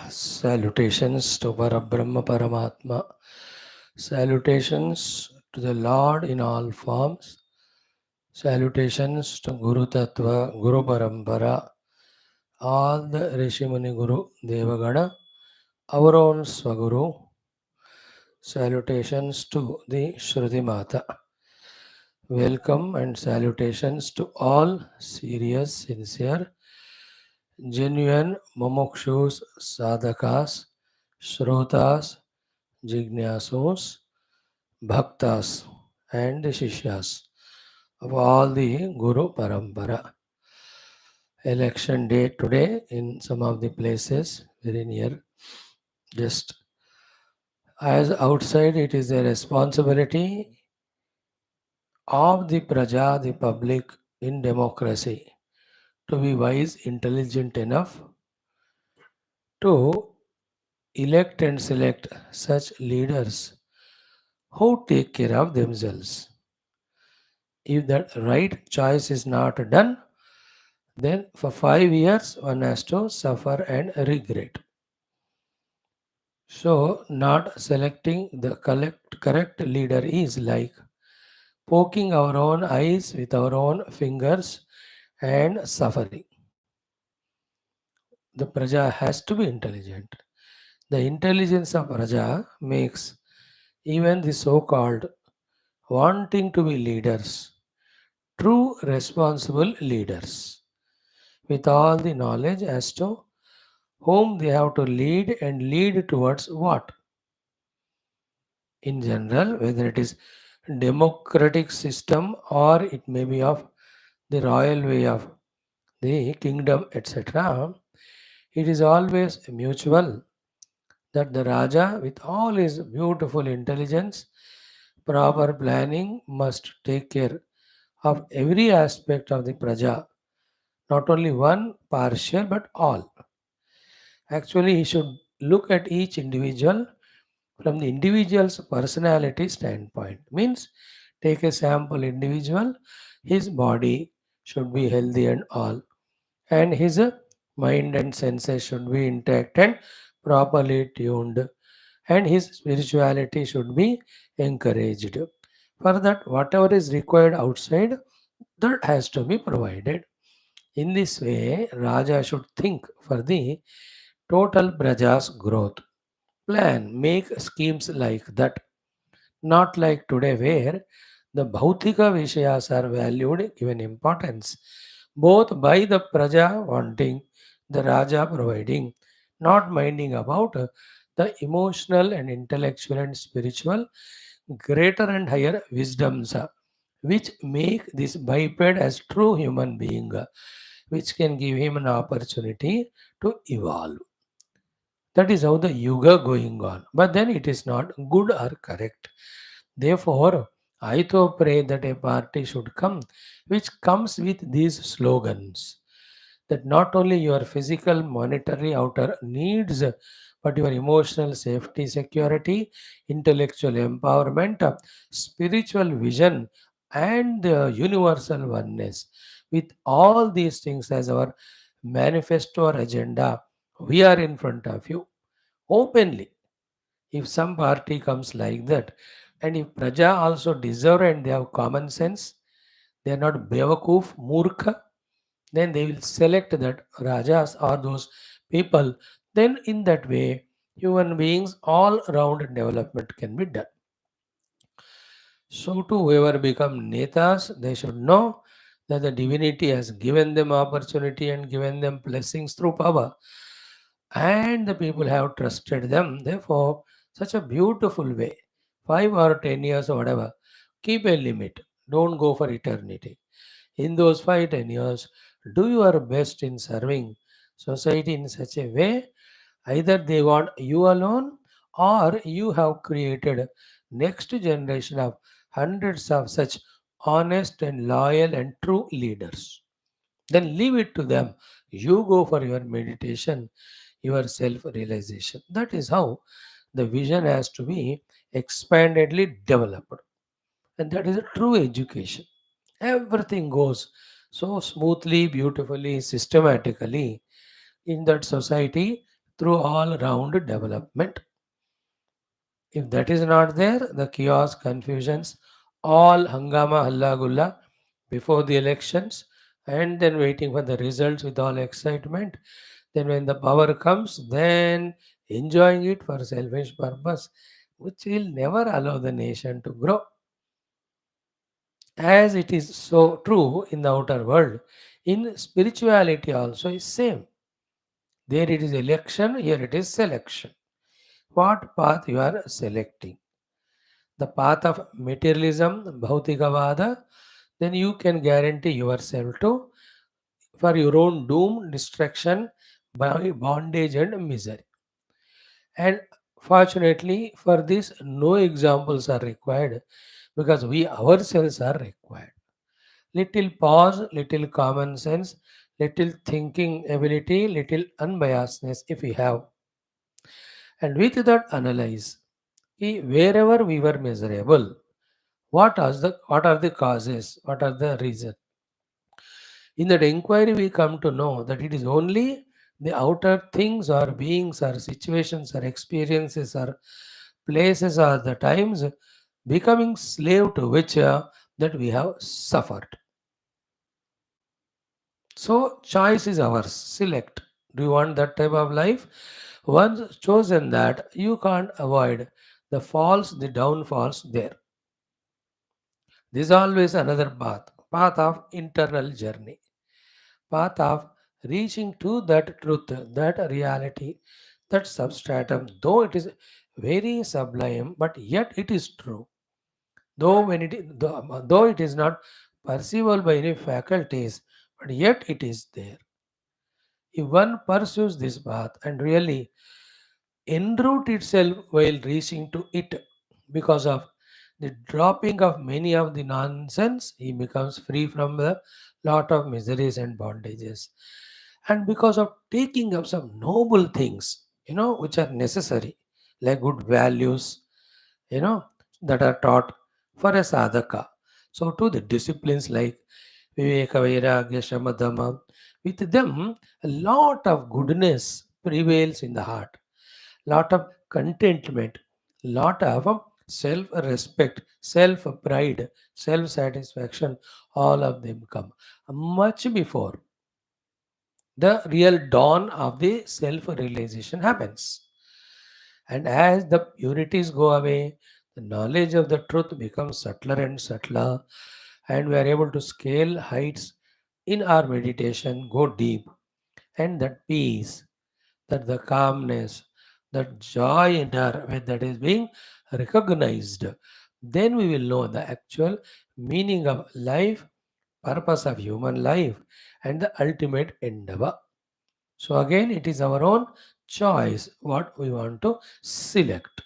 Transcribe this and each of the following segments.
Salutations to Parabrahma Paramatma. Salutations to the Lord in all forms. Salutations to Guru Tattva, Guru Parampara, all the Rishimuni Guru Devagana, our own Swaguru. Salutations to the Shruti Mata. Welcome and salutations to all serious, sincere, genuine mumukshus, sadhakas, shrotas, jignasus, bhaktas, and shishyas of all the Guru Parampara. Election day today in some of the places very near. Just as outside, it is a responsibility of the praja, the public in democracy, to be wise, intelligent enough to elect and select such leaders who take care of themselves. If that right choice is not done, then for 5 years one has to suffer and regret. So, not selecting the correct leader is like poking our own eyes with our own fingers and suffering. The praja has to be intelligent. The intelligence of praja makes even the so called wanting to be leaders true responsible leaders with all the knowledge as to whom they have to lead and lead towards what. In general, whether it is democratic system or it may be of the royal way of the kingdom, etc., it is always mutual that the Raja, with all his beautiful intelligence, proper planning, must take care of every aspect of the Praja, not only one partial but all. Actually, he should look at each individual from the individual's personality standpoint. Means, take a sample individual, his body should be healthy and all, and his mind and senses should be intact and properly tuned, and his spirituality should be encouraged. For that, whatever is required outside, that has to be provided. In this way, Raja should think for the total Praja's growth. Plan, make schemes like that, not like today where the Bhautika Vishayas are valued, given importance, both by the Praja wanting, the Raja providing, not minding about the emotional and intellectual and spiritual greater and higher wisdoms which make this biped as true human being, which can give him an opportunity to evolve. That is how the yuga going on. But then it is not good or correct. Therefore, I to pray that a party should come which comes with these slogans, that not only your physical, monetary outer needs, but your emotional safety, security, intellectual empowerment, spiritual vision, and the universal oneness. With all these things as our manifesto or agenda, we are in front of you openly. If some party comes like that, and if Praja also deserve and they have common sense, they are not Bevakoof, Murkha, then they will select that Rajas or those people. Then, in that way, human beings all around development can be done. So, to whoever become Netas, they should know that the divinity has given them opportunity and given them blessings through power, and the people have trusted them. Therefore, such a beautiful way, 5 or 10 years or whatever, keep a limit. Don't go for eternity. In those 5 10 years, do your best in serving society in such a way. Either they want you alone, or you have created next generation of hundreds of such honest and loyal and true leaders. Then leave it to them. You go for your meditation, your self realization. That is how the vision has to be expandedly developed. And that is a true education. Everything goes so smoothly, beautifully, systematically in that society through all round development. If that is not there, the chaos, confusions, all hangama halla gulla before the elections, and then waiting for the results with all excitement. Then when the power comes, then enjoying it for selfish purpose, which will never allow the nation to grow. As it is so true in the outer world, in spirituality also is same. There it is election, here it is selection. What path you are selecting? The path of materialism, bhautikavada, then you can guarantee yourself to for your own doom, destruction, bondage and misery. And fortunately for this, no examples are required because we ourselves are required. Little pause, little common sense, little thinking ability, little unbiasedness if we have. And with that analyze, wherever we were miserable, what are the causes? What are the reasons? In that inquiry, we come to know that it is only the outer things or beings or situations or experiences or places or the times becoming slave to which that we have suffered. So choice is ours. Select. Do you want that type of life? Once chosen that, you can't avoid the falls, the downfalls there. This is always another path of internal journey, path of reaching to that truth, that reality, that substratum, though it is very sublime, but yet it is true. Though it is not perceivable by any faculties, but yet it is there. If one pursues this path and really enroute itself while reaching to it, because of the dropping of many of the nonsense, he becomes free from the lot of miseries and bondages. And because of taking up some noble things, which are necessary, like good values, you know, that are taught for a sadhaka. So, to the disciplines like Viveka, Vairagya, Shama, Dhamma, with them, a lot of goodness prevails in the heart, lot of contentment, lot of self-respect, self-pride, self-satisfaction, all of them come much before the real dawn of the self-realization happens. And as the purities go away, the knowledge of the truth becomes subtler and subtler, and we are able to scale heights in our meditation, go deep, and that peace, that the calmness, that joy in our when that is being recognized, then we will know the actual meaning of life, purpose of human life, and the ultimate endeavor. So again, it is our own choice what we want to select.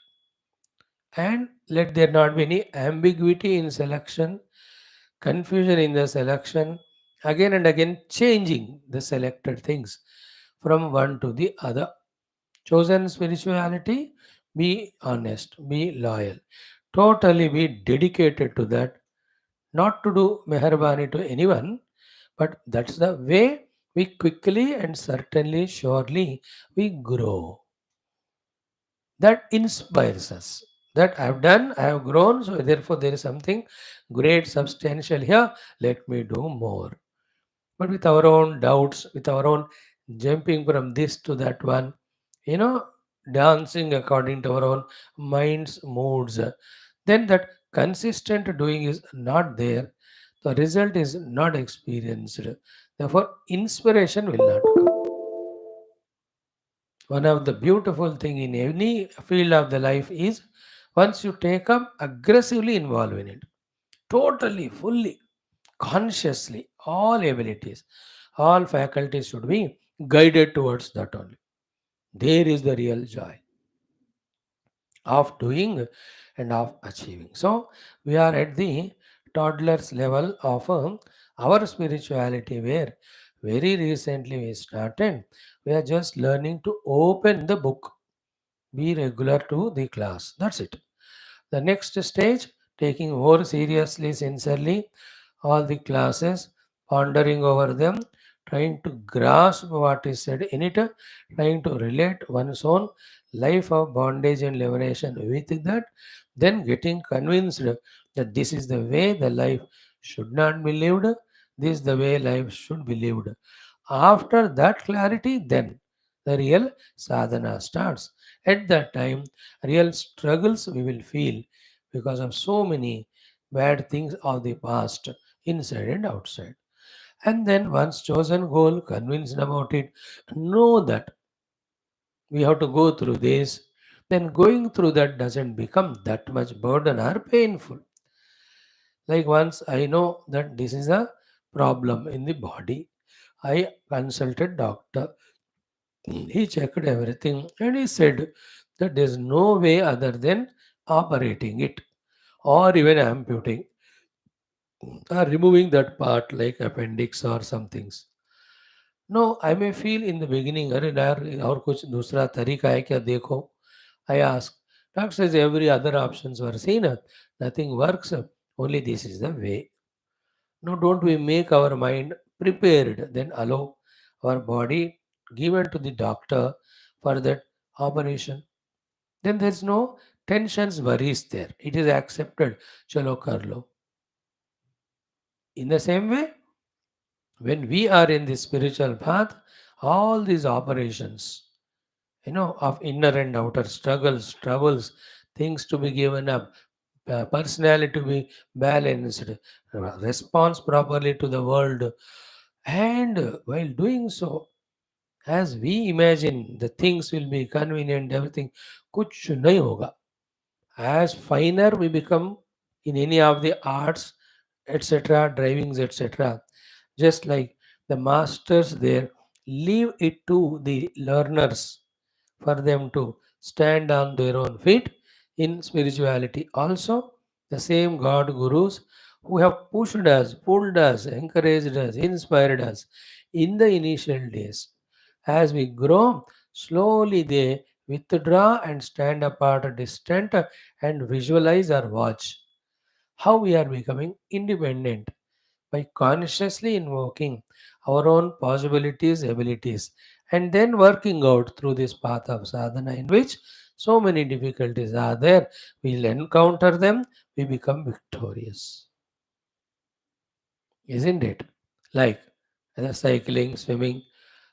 And let there not be any ambiguity in selection, confusion in the selection, again and again changing the selected things from one to the other. Chosen spirituality, be honest, be loyal, totally be dedicated to that, not to do meherbani to anyone, but that's the way we quickly and certainly, surely, we grow. That inspires us. That I have done, I have grown, so therefore there is something great, substantial here. Let me do more. But with our own doubts, with our own jumping from this to that one, you know, dancing according to our own mind's moods, then that consistent doing is not there. The result is not experienced. Therefore, inspiration will not come. One of the beautiful thing in any field of the life is once you take up aggressively involved in it, totally, fully, consciously, all abilities, all faculties should be guided towards that only. There is the real joy of doing and of achieving. So we are at the toddler's level of our spirituality, where very recently we started. We are just learning to open the book, be regular to the class. That's it. The next stage, taking more seriously, sincerely, all the classes, pondering over them, trying to grasp what is said in it, trying to relate one's own life of bondage and liberation with that, then getting convinced that this is the way the life should not be lived, this is the way life should be lived. After that clarity, then the real sadhana starts. At that time, real struggles we will feel because of so many bad things of the past, inside and outside. And then, once chosen goal, convinced about it, know that we have to go through this, then going through that doesn't become that much burden or painful. Like once I know that this is a problem in the body, I consulted doctor. He checked everything and he said that there's no way other than operating it or even amputating or removing that part like appendix or some things. No, I may feel in the beginning, अरे यार और कुछ दूसरा तरीका है क्या देखो. I ask. Doctor says every other options were seen. Nothing works. Only this is the way. No, don't we make our mind prepared, then allow our body given to the doctor for that operation. Then there's no tensions, worries there. It is accepted. Chalo kar lo. In the same way, when we are in the spiritual path, all these operations, of inner and outer struggles, troubles, things to be given up, personality to be balanced, response properly to the world, and while doing so, as we imagine the things will be convenient, everything, kuch nahi hoga. As finer we become in any of the arts, etc., drivings, etc., just like the masters there, leave it to the learners for them to stand on their own feet in spirituality. Also, the same God gurus who have pushed us, pulled us, encouraged us, inspired us in the initial days. As we grow, slowly they withdraw and stand apart, distant, and visualize or watch how we are becoming independent by consciously invoking our own possibilities, abilities, and then working out through this path of sadhana in which so many difficulties are there. We'll encounter them, we become victorious. Isn't it? Like the cycling, swimming.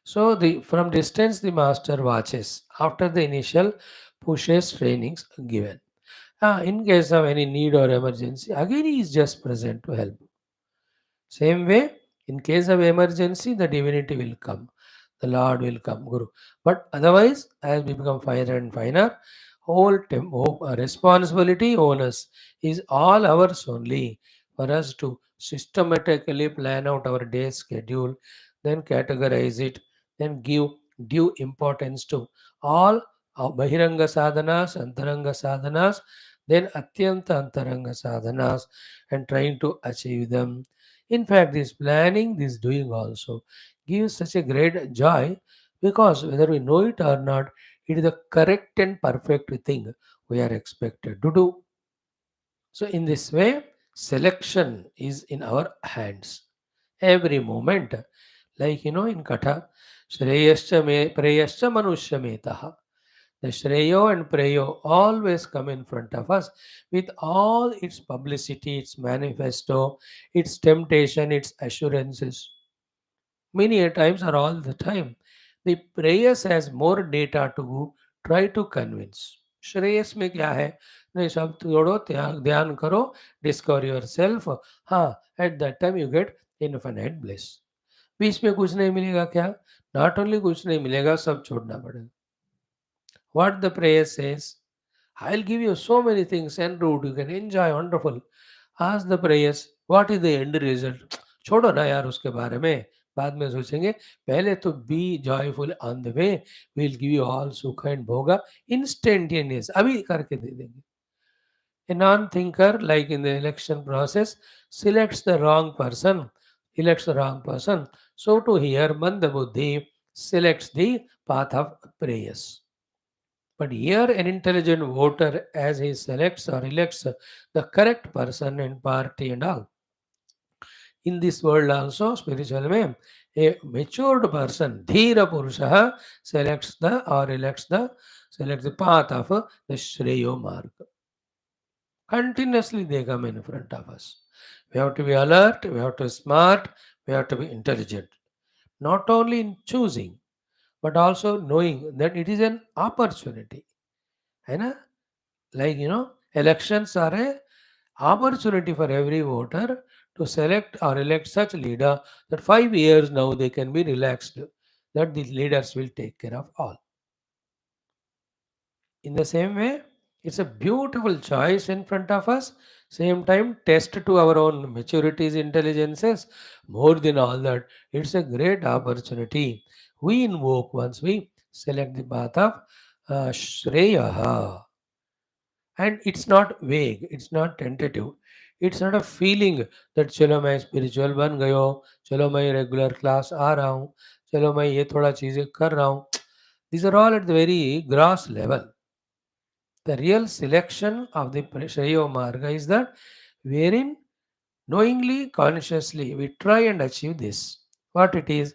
So the from distance the master watches after the initial pushes trainings given. In case of any need or emergency, again he is just present to help. Same way, in case of emergency, the divinity will come, the Lord will come, Guru. But otherwise, as we become finer and finer, responsibility, onus is all ours only for us to systematically plan out our day's schedule, then categorize it, then give due importance to all our Bahiranga sadhanas, Antaranga sadhanas, then Atyanta Antaranga sadhanas, and trying to achieve them. In fact, this planning, this doing also gives such a great joy because whether we know it or not, it is the correct and perfect thing we are expected to do. So, in this way, selection is in our hands. Every moment, like in Katha, Shreyascha me Preyascha Manushya Metaha. The Shreyo and Preyo always come in front of us with all its publicity, its manifesto, its temptation, its assurances. Many a times or all the time, the prayers has more data to try to convince. Shreyas में क्या है नहीं सब छोड़ो ध्यान ध्यान करो discover yourself हाँ at that time you get infinite bliss बीच में कुछ नहीं मिलेगा क्या नॉट ओनली कुछ नहीं मिलेगा सब छोड़ना पड़ेगा what the prayer says. I'll give you so many things en route. You can enjoy. Wonderful. Ask the prayers. What is the end result? छोड़ो ना यार उसके बारे में बाद में सोचेंगे पहले तो be joyful on the way will give you all सुख एंड भोगा इंस्टेंटेनियस अभी करके दे देंगे a non-thinker like in the election process selects the wrong person elects the wrong person so to here manda buddhi selects the path of prayers. But here, an intelligent voter, as he selects or elects the correct person and party and all. In this world also, spiritual way, A matured person, Dhira Purusha, selects the path of the Shreyo Marg. Continuously they come in front of us. We have to be alert, we have to be smart, we have to be intelligent. Not only in choosing, but also knowing that it is an opportunity. है ना? Like, elections are a opportunity for every voter to select or elect such leader that 5 years now they can be relaxed, that the leaders will take care of all. In the same way, it's a beautiful choice in front of us. Same time, test to our own maturities, intelligences. More than all that, it's a great opportunity. We invoke once we select the path of Shreyaha. And it's not vague, it's not tentative. It's not a feeling that चलो मैं spiritual बन गयो, चलो मैं regular class आ रहा हूँ, चलो मैं ये थोड़ा चीज़ें कर रहा हूँ. These are all at the very gross level. The real selection of the Shreya Marga is that wherein knowingly, consciously, we try and achieve this. What it is,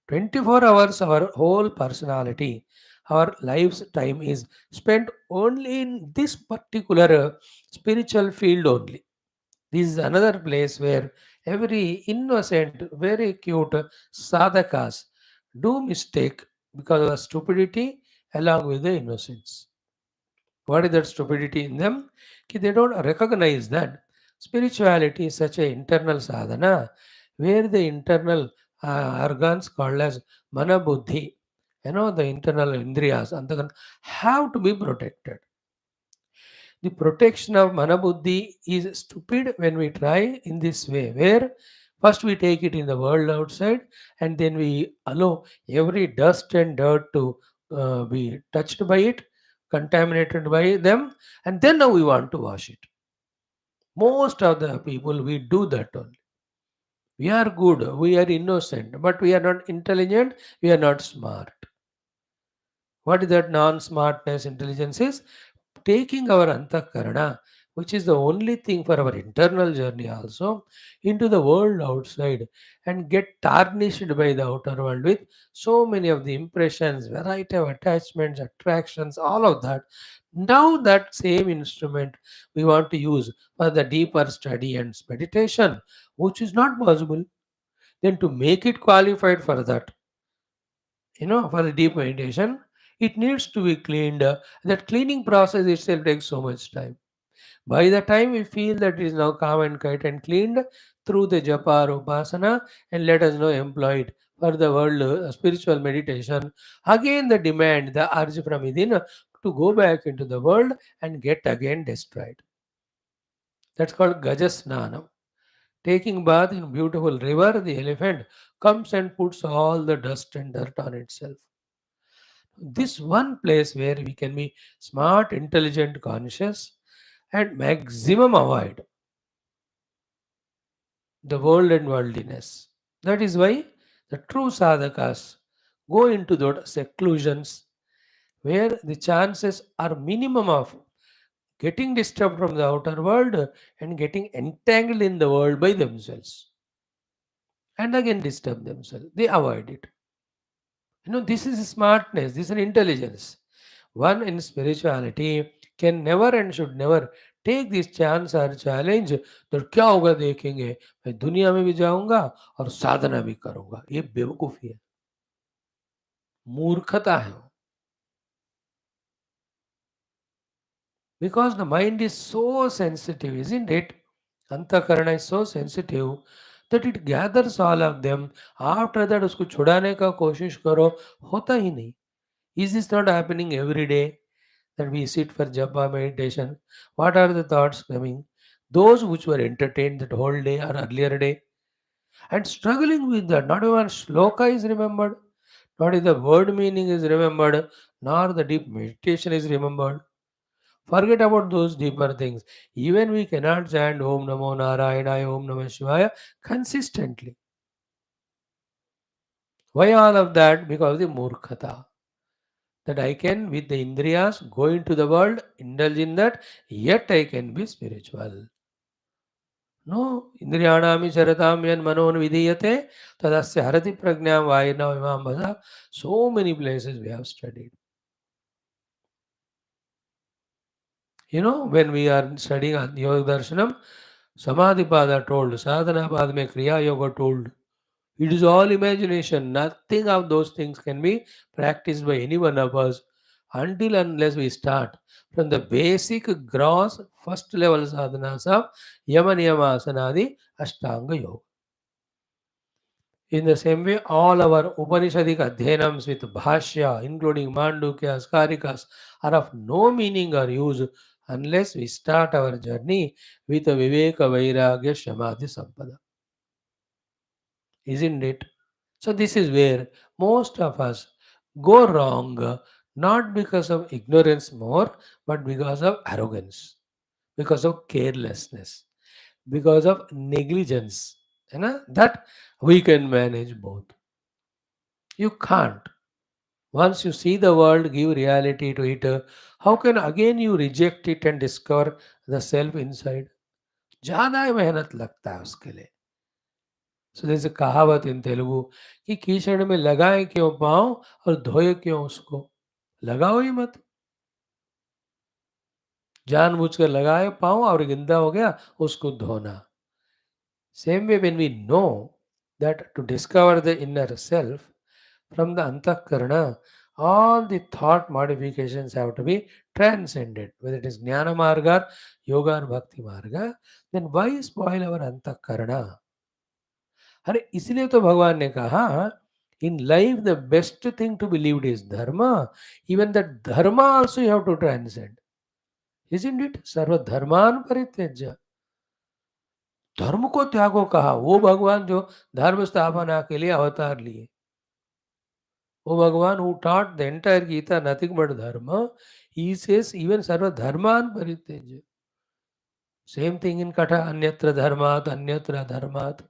24 hours, our whole personality, our life's time is spent only in this particular spiritual field only. This is another place where every innocent, very cute sadhakas do mistake because of the stupidity along with the innocence. What is that stupidity in them? They don't recognize that spirituality is such an internal sadhana where the internal organs called as mana buddhi, the internal indriyas, have to be protected. The protection of mana buddhi is stupid when we try in this way, where first we take it in the world outside and then we allow every dust and dirt to be touched by it, contaminated by them, and then now we want to wash it. Most of the people we do that only. We are good, we are innocent, but we are not intelligent, we are not smart. What is that non smartness? Intelligence is taking our antakarana, which is the only thing for our internal journey also, into the world outside and get tarnished by the outer world with so many of the impressions, variety of attachments, attractions, all of that. Now that same instrument we want to use for the deeper study and meditation, which is not possible, then to make it qualified for that, for the deep meditation, it needs to be cleaned. That cleaning process itself takes so much time. By the time we feel that it is now calm and quiet and cleaned through the japa or upasana, and let us know employ it for the world spiritual meditation, again the demand, the urge from within to go back into the world and get again destroyed. That's called Gajasnanam. Taking bath in beautiful river, the elephant comes and puts all the dust and dirt on itself. This one place where we can be smart, intelligent, conscious, and maximum avoid the world and worldliness. That is why the true sadhakas go into those seclusions where the chances are minimum of getting disturbed from the outer world and getting entangled in the world by themselves and again disturb themselves. They avoid it. This is smartness, this is an intelligence. One in spirituality can never and should never take this chance or challenge तो क्या होगा देखेंगे, मैं दुनिया में भी जाऊंगा और साधना भी करूंगा. ये बेवकूफी है, मूर्खता है. Because the mind is so sensitive, isn't it? अंतःकरण is so sensitive that it gathers all of them. After that उसको छुड़ाने का कोशिश करो, होता ही नहीं. Is this not happening every day that we sit for japa meditation? What are the thoughts coming? Those which were entertained that whole day or earlier day and struggling with that. Not even shloka is remembered, not even the word meaning is remembered, nor the deep meditation is remembered. Forget about those deeper things. Even we cannot chant Om Namo Narayana, Om Namah Shivaya consistently. Why all of that? Because of the murkhata. That I can, with the indriyas, go into the world, indulge in that, yet I can be spiritual. No, Indriyanami Charatam Yan Manon Vidiyate Tadasya Harati Pragnam Vayana Vimambasa. So many places we have studied. When we are studying Yoga Darshanam, Samadhi Pada told, Sadhana Pada mein Kriya Yoga told. It is all imagination. Nothing of those things can be practiced by any one of us until unless we start from the basic gross first level sadhanas of Yama Niyama Asanadi Ashtanga Yoga. In the same way, all our Upanishadic Adhyanams with Bhashya, including Mandukyas, Karikas, are of no meaning or use unless we start our journey with a Viveka Vairagya Shamadhi Sampada. Isn't it? So, this is where most of us go wrong, not because of ignorance more, but because of arrogance, because of carelessness, because of negligence. That we can manage both. You can't. Once you see the world, give reality to it, how can again you reject it and discover the self inside? ज़्यादा मेहनत लगता है उसके लिए. सो जैसे कहावत इन तेलुगु कि कीचड़ में लगाए क्यों पाँव और धोए क्यों उसको. लगाओ ही मत. जानबूझ कर लगाए पाँव और गंदा हो गया उसको धोना. Same way, when we know that to discover the inner self from the antakarana, all the thought modifications have to be transcended. Whether it is jnana marga, yoga or bhakti marga, then why spoil our antakarana? अरे इसलिए तो भगवान ने कहा in life the best thing to be lived is dharma. Even that dharma also you have to transcend. Isn't it? सर्व धर्मान परित्यज्य. धर्म को त्यागो कहा. वो भगवान जो धर्म स्थापना के लिए अवतार लिए. वो भगवान who taught the entire Gita nothing but dharma. He says even sarva dharman परित्यज्य. Same thing in Katha, anyatra dharmat, anyatra dharmat.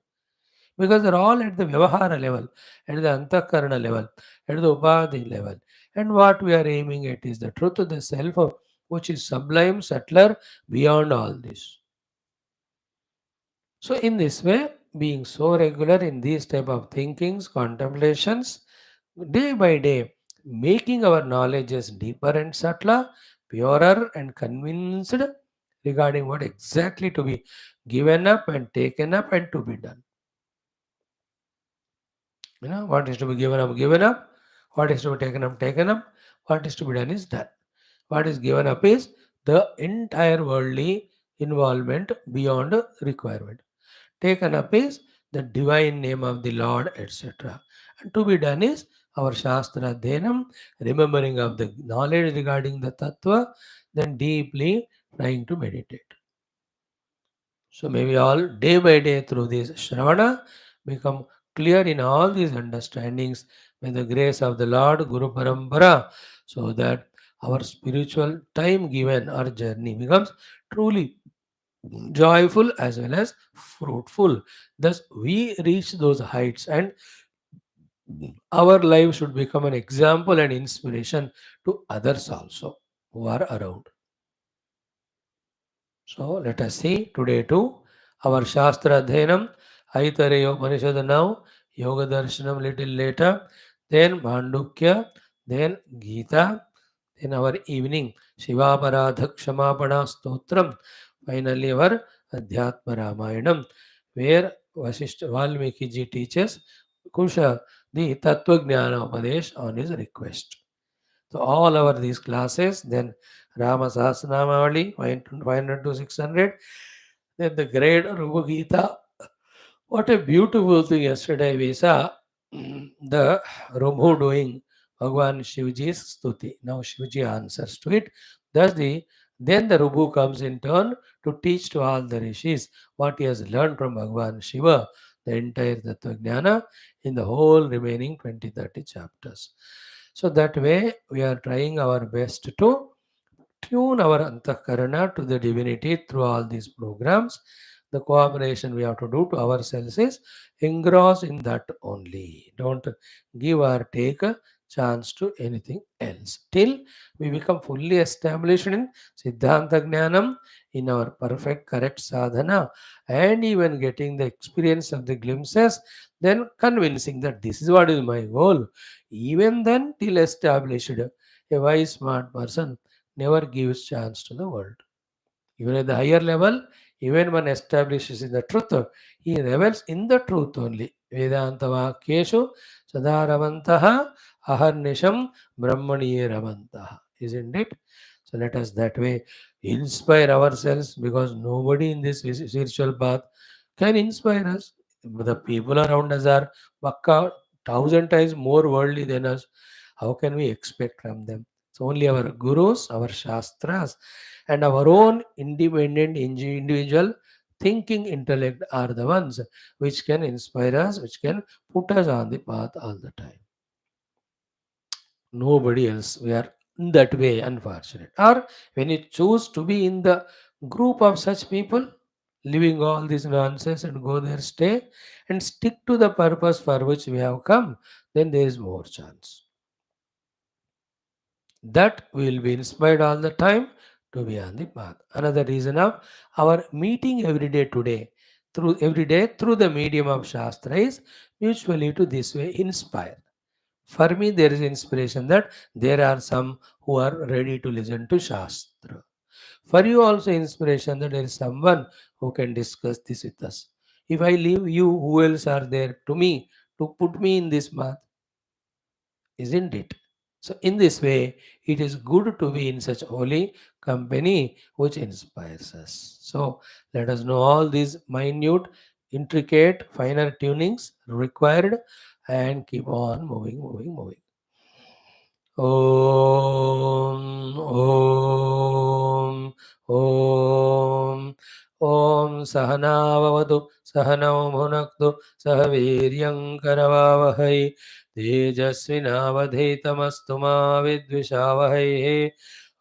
Because they're all at the Vyavahara level, at the Antakarana level, at the Upadhi level. And what we are aiming at is the truth of the self, which is sublime, subtler, beyond all this. So in this way, being so regular in these type of thinkings, contemplations, day by day, making our knowledges deeper and subtler, purer and convinced regarding what exactly to be given up and taken up and to be done. What is to be given up. What is to be taken up. What is to be done is done. What is given up is the entire worldly involvement beyond requirement. Taken up is the divine name of the Lord, etc. And to be done is our Shastra Dhenam, remembering of the knowledge regarding the Tattva, then deeply trying to meditate. So may we all day by day through this Shravana become clear in all these understandings by the grace of the Lord Guru Parampara, so that our spiritual time given our journey becomes truly joyful as well as fruitful. Thus we reach those heights and our life should become an example and inspiration to others also who are around. So let us see today too our Shastra Dhenam, Aitareya Upanishad now, Yoga Darshanam little later, then Mandukya, then Gita, then our evening Shivaparadha Kshamapana Stotram, finally our Adhyatma Ramayanam, where Vasishtha Valmiki ji teaches Kusha the Tattva Jnana Upadesh on his request. So all our these classes, then Rama Sahasranamavali, 500 to 600, then the great Rupa Gita. What a beautiful thing yesterday we saw the Rumhu doing Bhagwan Shivji's stuti. Now Shivji answers to it. Thus then the Rubu comes in turn to teach to all the rishis what he has learned from Bhagwan Shiva, the entire Tattva Jnana in the whole remaining 20-30 chapters. So that way we are trying our best to tune our antakarana to the divinity through all these programs. The cooperation we have to do to ourselves is engross in that only. Don't give or take chance to anything else. Till we become fully established in Siddhanta Jnanam, in our perfect correct sadhana, and even getting the experience of the glimpses, then convincing that this is what is my goal. Even then, till established, a wise smart person never gives chance to the world. Even at the higher level, even one establishes in the truth, he revels in the truth only. Vedanta Vakyeshu Sadaravantaha Aharnisham Brahmaniye Ravantaha. Isn't it? So let us that way inspire ourselves, because nobody in this spiritual path can inspire us. The people around us are bakka thousand times more worldly than us. How can we expect from them? So only our gurus, our shastras, and our own independent individual thinking intellect are the ones which can inspire us, which can put us on the path all the time. Nobody else. We are in that way unfortunate. Or when you choose to be in the group of such people, leaving all this nonsense and go there, stay and stick to the purpose for which we have come, then there is more chance that we will be inspired all the time to be on the path. Another reason of our meeting every day today, through every day through the medium of Shastra, is mutually to this way inspire. For me, there is inspiration that there are some who are ready to listen to Shastra. For you also inspiration that there is someone who can discuss this with us. If I leave you, who else are there to me to put me in this path? Isn't it? So, in this way, it is good to be in such holy company which inspires us. So, let us know all these minute, intricate, finer tunings required and keep on moving. Om, Om, Om, Om Sahanavavadu, Sahanau Bhunaktu, Sahaviryam Karavavahai, Tejasvinavadhitamastu ma Vidvishavahai,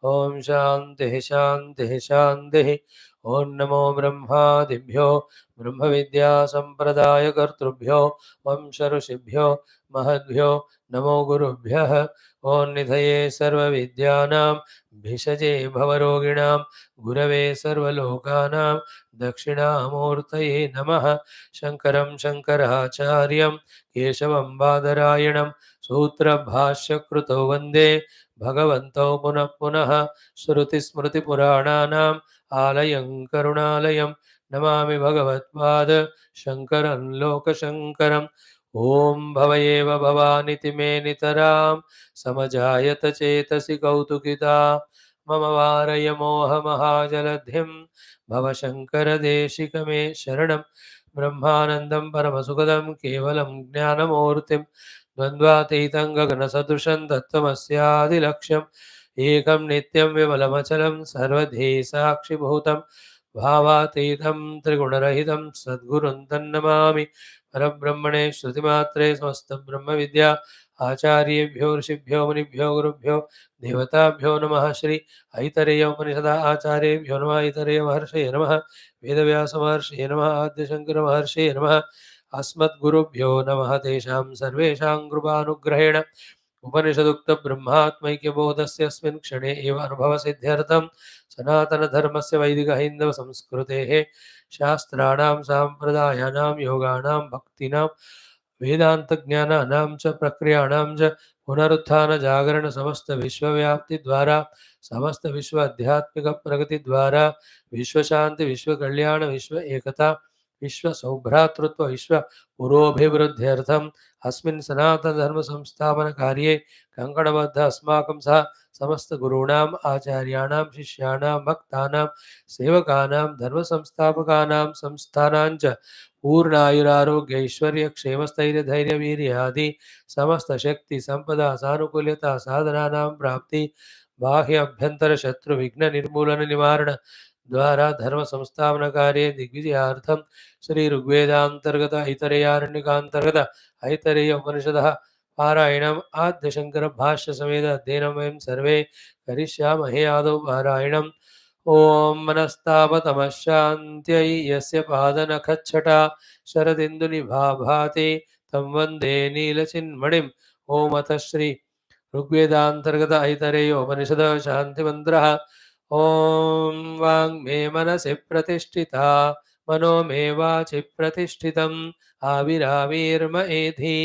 Om Shanti, Om Namo Brahmadibhyo, Brahma Vidya Sampradaya Kartrubhyo, Om ऋषिभ्यो Mahadbhyo, Namo Gurubhyah, Om Nidhaye Sarva Vidyanam, Bhishajye Bhavaroginam, Gurave Sarva Lokanam, Dakshinamurtaye Namaha, Shankaram Shankaracharyam, Keshavam Badarayanam, Sutra Bhashya Kruto Vande, Bhagavanto Punah Punah, Shruti Smriti Purananam, Alayam Karunalayam, Namami Bhagavat Pada, Shankaram Loka Shankaram, Om Bhavayeva Bhavaniti Me Nitaram, समजायत चेतसि कौतुकिता मम वारय मोहमहाजलधिं भवशङ्करदेशिकमे शरणं ब्रह्मानन्दं परमसुखदं केवलं ज्ञानमूर्तिं द्वन्द्वातीतं गगनसदृशं तत्त्वमस्यादिलक्ष्यम् एकं नित्यं विमलमचलं सर्वधी साक्षिभूतं भावातीतं त्रिगुणरहितं सद्गुरुं तन्नमामि परब्रह्मणे श्रुतिमात्रे समस्तब्रह्मविद्या आचार्येभ्यो ऋषिभ्यो मुनिभ्यो गुरुभ्यो देवताभ्यो नमः श्री ऐतरेय उपनिषद आचार्येभ्यो नमः ऐतरेय महर्षये नमः वेदव्यास महर्षये नमः आद्यशङ्कर महर्षये नमः अस्मद्गुरुभ्यो नमः तेषां सर्वेषां कृपानुग्रहेण उपनिषदुक्तब्रह्मात्मैक्यबोधस्य अस्मिन् क्षणे एव अनुभवसिद्ध्यर्थं सनातनधर्मस्य वैदिकहैन्दवसंस्कृतेः शास्त्राणां साम्प्रदायानां योगानां भक्तीनां वेदान्तज्ञानानां च प्रक्रियाणां च पुनरुत्थान समस्त विश्वव्याप्ति द्वारा समस्त विश्व आध्यात्मिक प्रगति द्वारा विश्वशांति विश्व कल्याण विश्व एकता विश्व सौभ्रातृत्व विश्व पुरोभिवृद्ध्यर्थम् अस्मिन् सनातन धर्म संस्थापन कार्ये कंकणबद्ध अस्माकं सह समस्त गुरूणाम् आचार्याणां शिष्याणां भक्तानां सेवकानां धर्म संस्थापकानां संस्थानां च पूर्णायुरारोग्य ऐश्वर्य क्षेमस्थैर्य धैर्य वीर्यादि समस्त शक्ति संपदा सानुकूल्यता साधनानां प्राप्ति बाह्य अभ्यंतर शत्रु विघ्न निर्मूलन निवारण द्वारा धर्म संस्थापन कार्य दिग्विजयार्थम श्री ऋग्वेदांतर्गत ऐतरेयारण्यकांतर्गत ऐतरेय उपनिषदः पारायणम् आद्य शंकर भाष्य समेत अध्ययनं वयं सर्वे करिष्यामहे आदौ पारायणम् ॐ मनस्तापतमश्शान्त्यै यस्य पादनखच्छटा शरदिन्दुनिभा भाति तं वन्दे नीलचिन्मणिम् ॐ अथ श्री ऋग्वेदान्तर्गत ऐतरेयोपनिषद शान्तिमन्त्रः ॐ वाङ्मे मनसि प्रतिष्ठिता मनो मे वाचि प्रतिष्ठितम् आविराविर्म एधि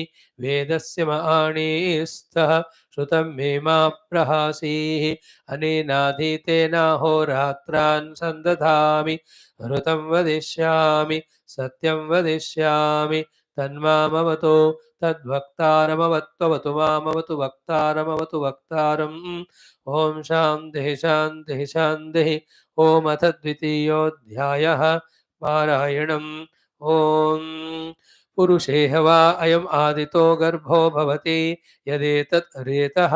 वेदस्य माणिस्तः श्रुतं मे मा प्रहासीः अनेनाधीतेनाहोरात्रान् सन्दधामि ऋतं वदिष्यामि सत्यं वदिष्यामि तन्मामवतु तद्वक्तारमवत्ववतु मामवतु वक्तारमवतु वक्तारम् ॐ शान्तिः शान्तिः शान्तिः ॐ अथ द्वितीयोऽध्यायः पारायणम् ॐ पुरुषेह वा अयम् आदितो गर्भो भवति यदेतत् रेतः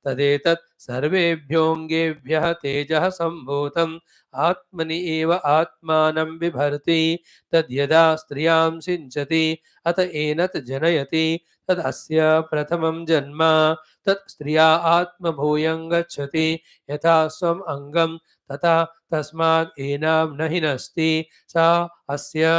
तदेतत् सर्वेभ्योऽङ्गेभ्यः तेजः सम्भूतम् आत्मनि एव आत्मानं बिभर्ति तद्यदा स्त्रियां सिञ्चति अत एनत् जनयति तदस्य प्रथमं जन्म तत् स्त्रिया आत्मभूयं गच्छति यथा स्वम् अङ्गं तथा तस्मात् एनां न हिनस्ति सा अस्य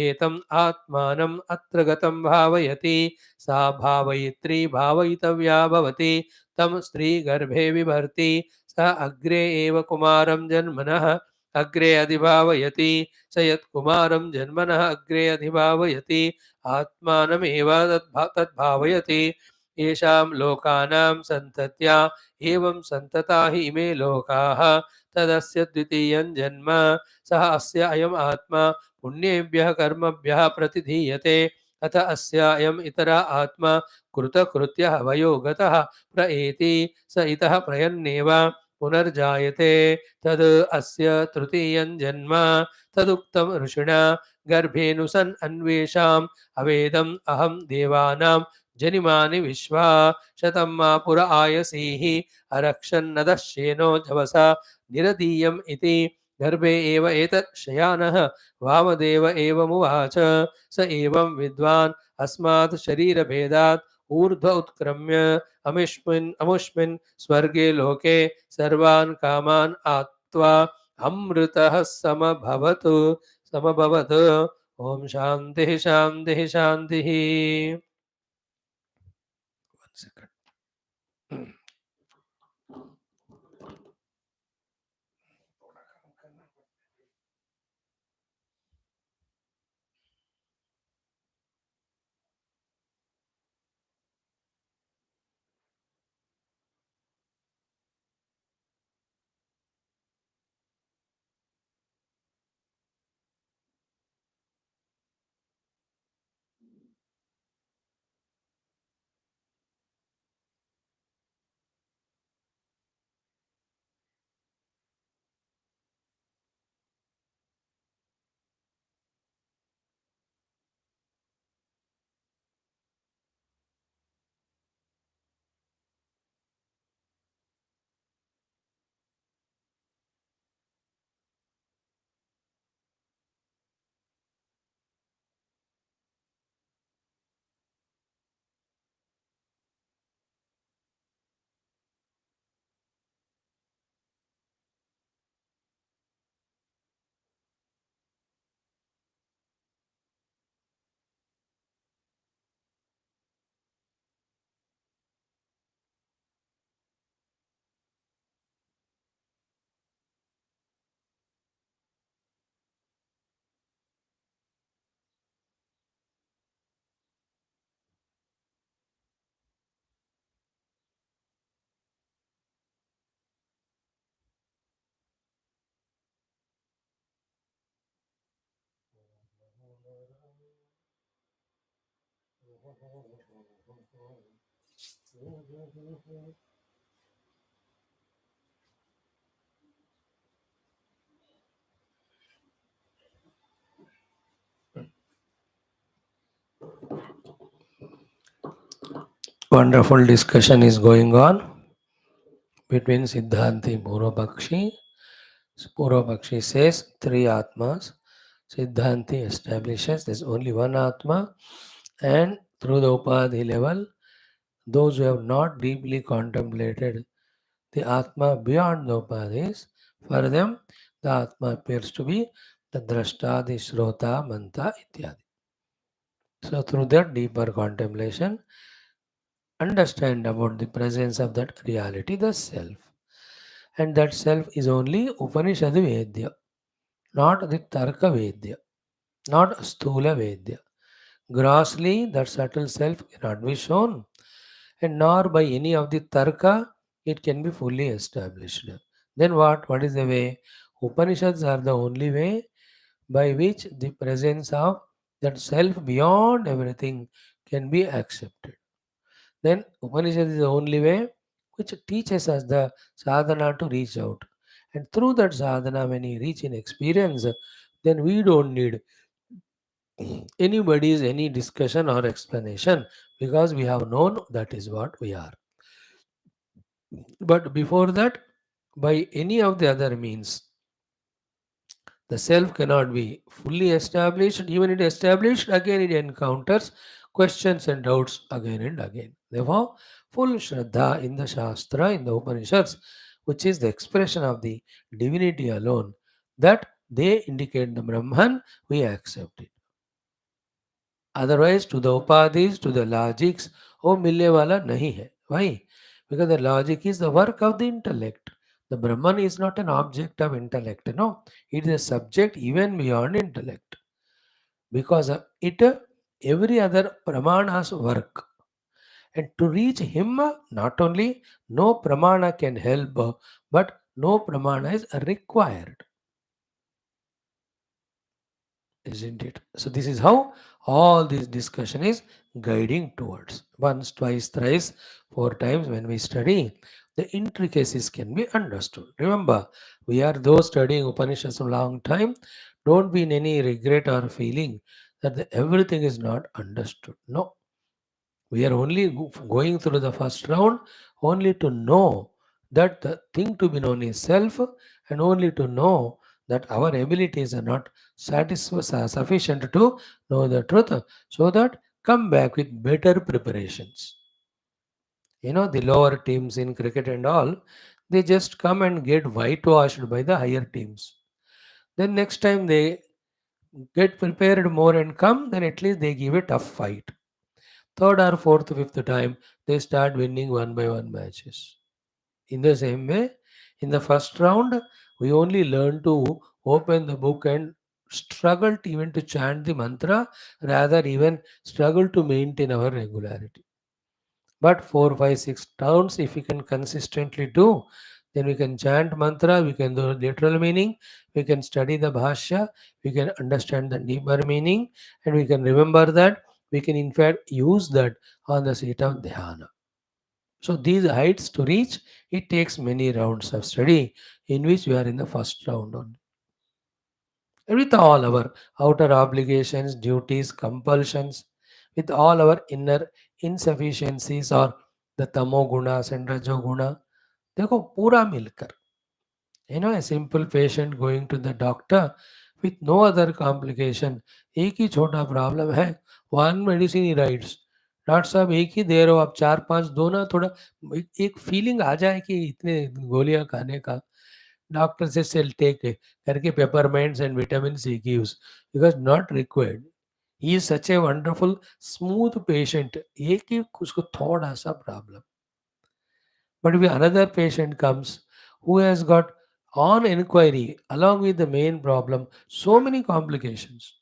एतम् आत्मानम् अत्र गतं भावयति सा भावयित्री भावयितव्या भवति तं स्त्रीगर्भे बिभर्ति स अग्रे एव कुमारं जन्मनः अग्रे अधिभावयति स यत्कुमारं जन्मनः अग्रे अधिभावयति आत्मानमेव तद्भावयति येषां लोकानां सन्तत्या एवं सन्तता हि इमे लोकाः तदस्य द्वितीयं जन्म सः अस्य अयम् आत्मा पुण्येभ्यः कर्मभ्यः प्रतिधीयते अथ अस्य अयम् इतरा आत्मा कृतकृत्यः वयो गतः प्रएति स इतः प्रयन्नेव पुनर्जायते तद् अस्य तृतीयं जन्म तदुक्तं ऋषिणा गर्भेऽनुसन् अन्वेषाम् अवेदम् अहं देवानां जनिमानि विश्वा शतं मा पुर आयसीः अरक्षन्नदश्येनो जवसा निरदीयम् इति गर्भे एव एतत् शयानः वामदेव एवमुवाच स एवं विद्वान् अस्मात् शरीरभेदात् ऊर्ध्व उत्क्रम्य अमुष्मिन् स्वर्गे लोके सर्वान् कामान् आत्वा अमृतः समभवत् ओम शांति शांति शांति One second. Wonderful discussion is going on between Siddhanti Purvapakshi. Purvapakshi says three Atmas. Siddhanti establishes there's only one Atma, and through the Upadhi level, those who have not deeply contemplated the Atma beyond the Upadhis, for them the Atma appears to be the Drashta, the Shrota, Manta, Ityadi. So through that deeper contemplation, understand about the presence of that reality, the self. And that self is only Upanishad Vedya, not the Tarka Vedya, not Sthula Vedya. Grossly, that subtle self cannot be shown, and nor by any of the Tarka it can be fully established. Then what? What is the way? Upanishads are the only way by which the presence of that self beyond everything can be accepted. Then Upanishad is the only way which teaches us the sadhana to reach out. And through that sadhana, when we reach in experience, then we don't need anybody's any discussion or explanation because we have known that is what we are. But before that, by any of the other means, the self cannot be fully established. Even it established, again it encounters questions and doubts again and again. Therefore, full Shraddha in the Shastra, in the Upanishads, which is the expression of the divinity alone, that they indicate the Brahman, we accept it. Otherwise, to the upadhis, to the logics, oh, milne wala nahi hai. Why? Because the logic is the work of the intellect. The Brahman is not an object of intellect. No, it is a subject even beyond intellect. Because of it, every other pramana's work. And to reach him, not only no pramana can help, but no pramana is required. Isn't it? So this is how all this discussion is guiding towards. Once, twice, thrice, four times when we study, the intricacies can be understood. Remember, we are those studying Upanishads a long time. Don't be in any regret or feeling that everything is not understood. No, we are only going through the first round only to know that the thing to be known is self, and only to know that our abilities are not sufficient to know the truth, so that come back with better preparations. The lower teams in cricket and all, they just come and get whitewashed by the higher teams. Then next time they get prepared more and come, then at least they give a tough fight. Third or fourth, fifth time, they start winning one by one matches. In the same way, in the first round, we only learn to open the book and struggle even to chant the mantra, rather even struggle to maintain our regularity. But 4, 5, 6 rounds, if we can consistently do, then we can chant mantra, we can do literal meaning, we can study the Bhashya, we can understand the deeper meaning, and we can remember that, we can in fact use that on the seat of dhyana. So these heights to reach, it takes many rounds of study in which we are in the first round only. And with all our outer obligations, duties, compulsions, with all our inner insufficiencies or the tamo gunas and rajo guna, देखो पूरा मिलकर, a simple patient going to the doctor with no other complication, एक ही छोटा problem है, one medicine ही rights, doctor साहब एक ही दे रहे हो, आप चार पांच दो ना, थोड़ा एक फीलिंग आ जाए कि इतने गोलियां खाने का. Doctor says he'll take it. करके peppermints and vitamins he gives because not required. He is such a wonderful, smooth patient. एक ही उसको थोड़ा सा problem. But if another patient comes who has got on inquiry along with the main problem so many complications,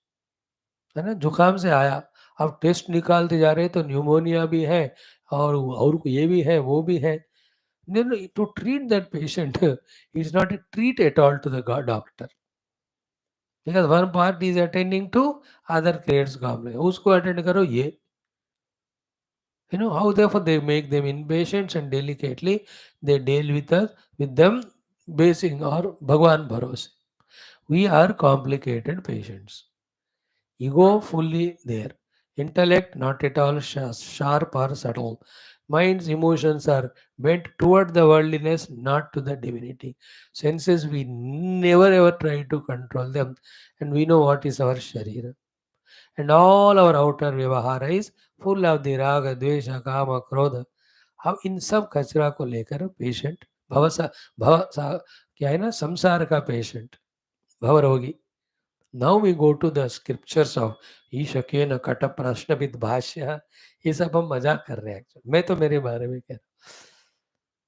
है ना, जुकाम से आया, अब टेस्ट निकालते जा रहे हैं तो न्यूमोनिया भी है और ये भी है वो भी है. No, no, to treat that patient is not a treat at all to the doctor. Because one part is attending to, other creates complaint. उसको attend करो ये. How therefore they make them impatient and delicately they deal with us with them basing or Bhagwan bharos. We are complicated patients. Ego fully there. Intellect not at all sharp or subtle. Mind's emotions are bent toward the worldliness, not to the divinity. Senses, we never ever try to control them, and we know what is our sharira. And all our outer vyavahara is full of the raga, dvesha, kama, krodha. हम इन सब कचरा को लेकर patient भव क्या है ना, संसार का पेशेंट भव रोगी, Now we go to the scriptures of ईशके न कट प्रश्न विद भाष्य. ये सब हम मजाक कर रहे हैं एक्चुअली. मैं तो मेरे बारे में कह रहा हूँ.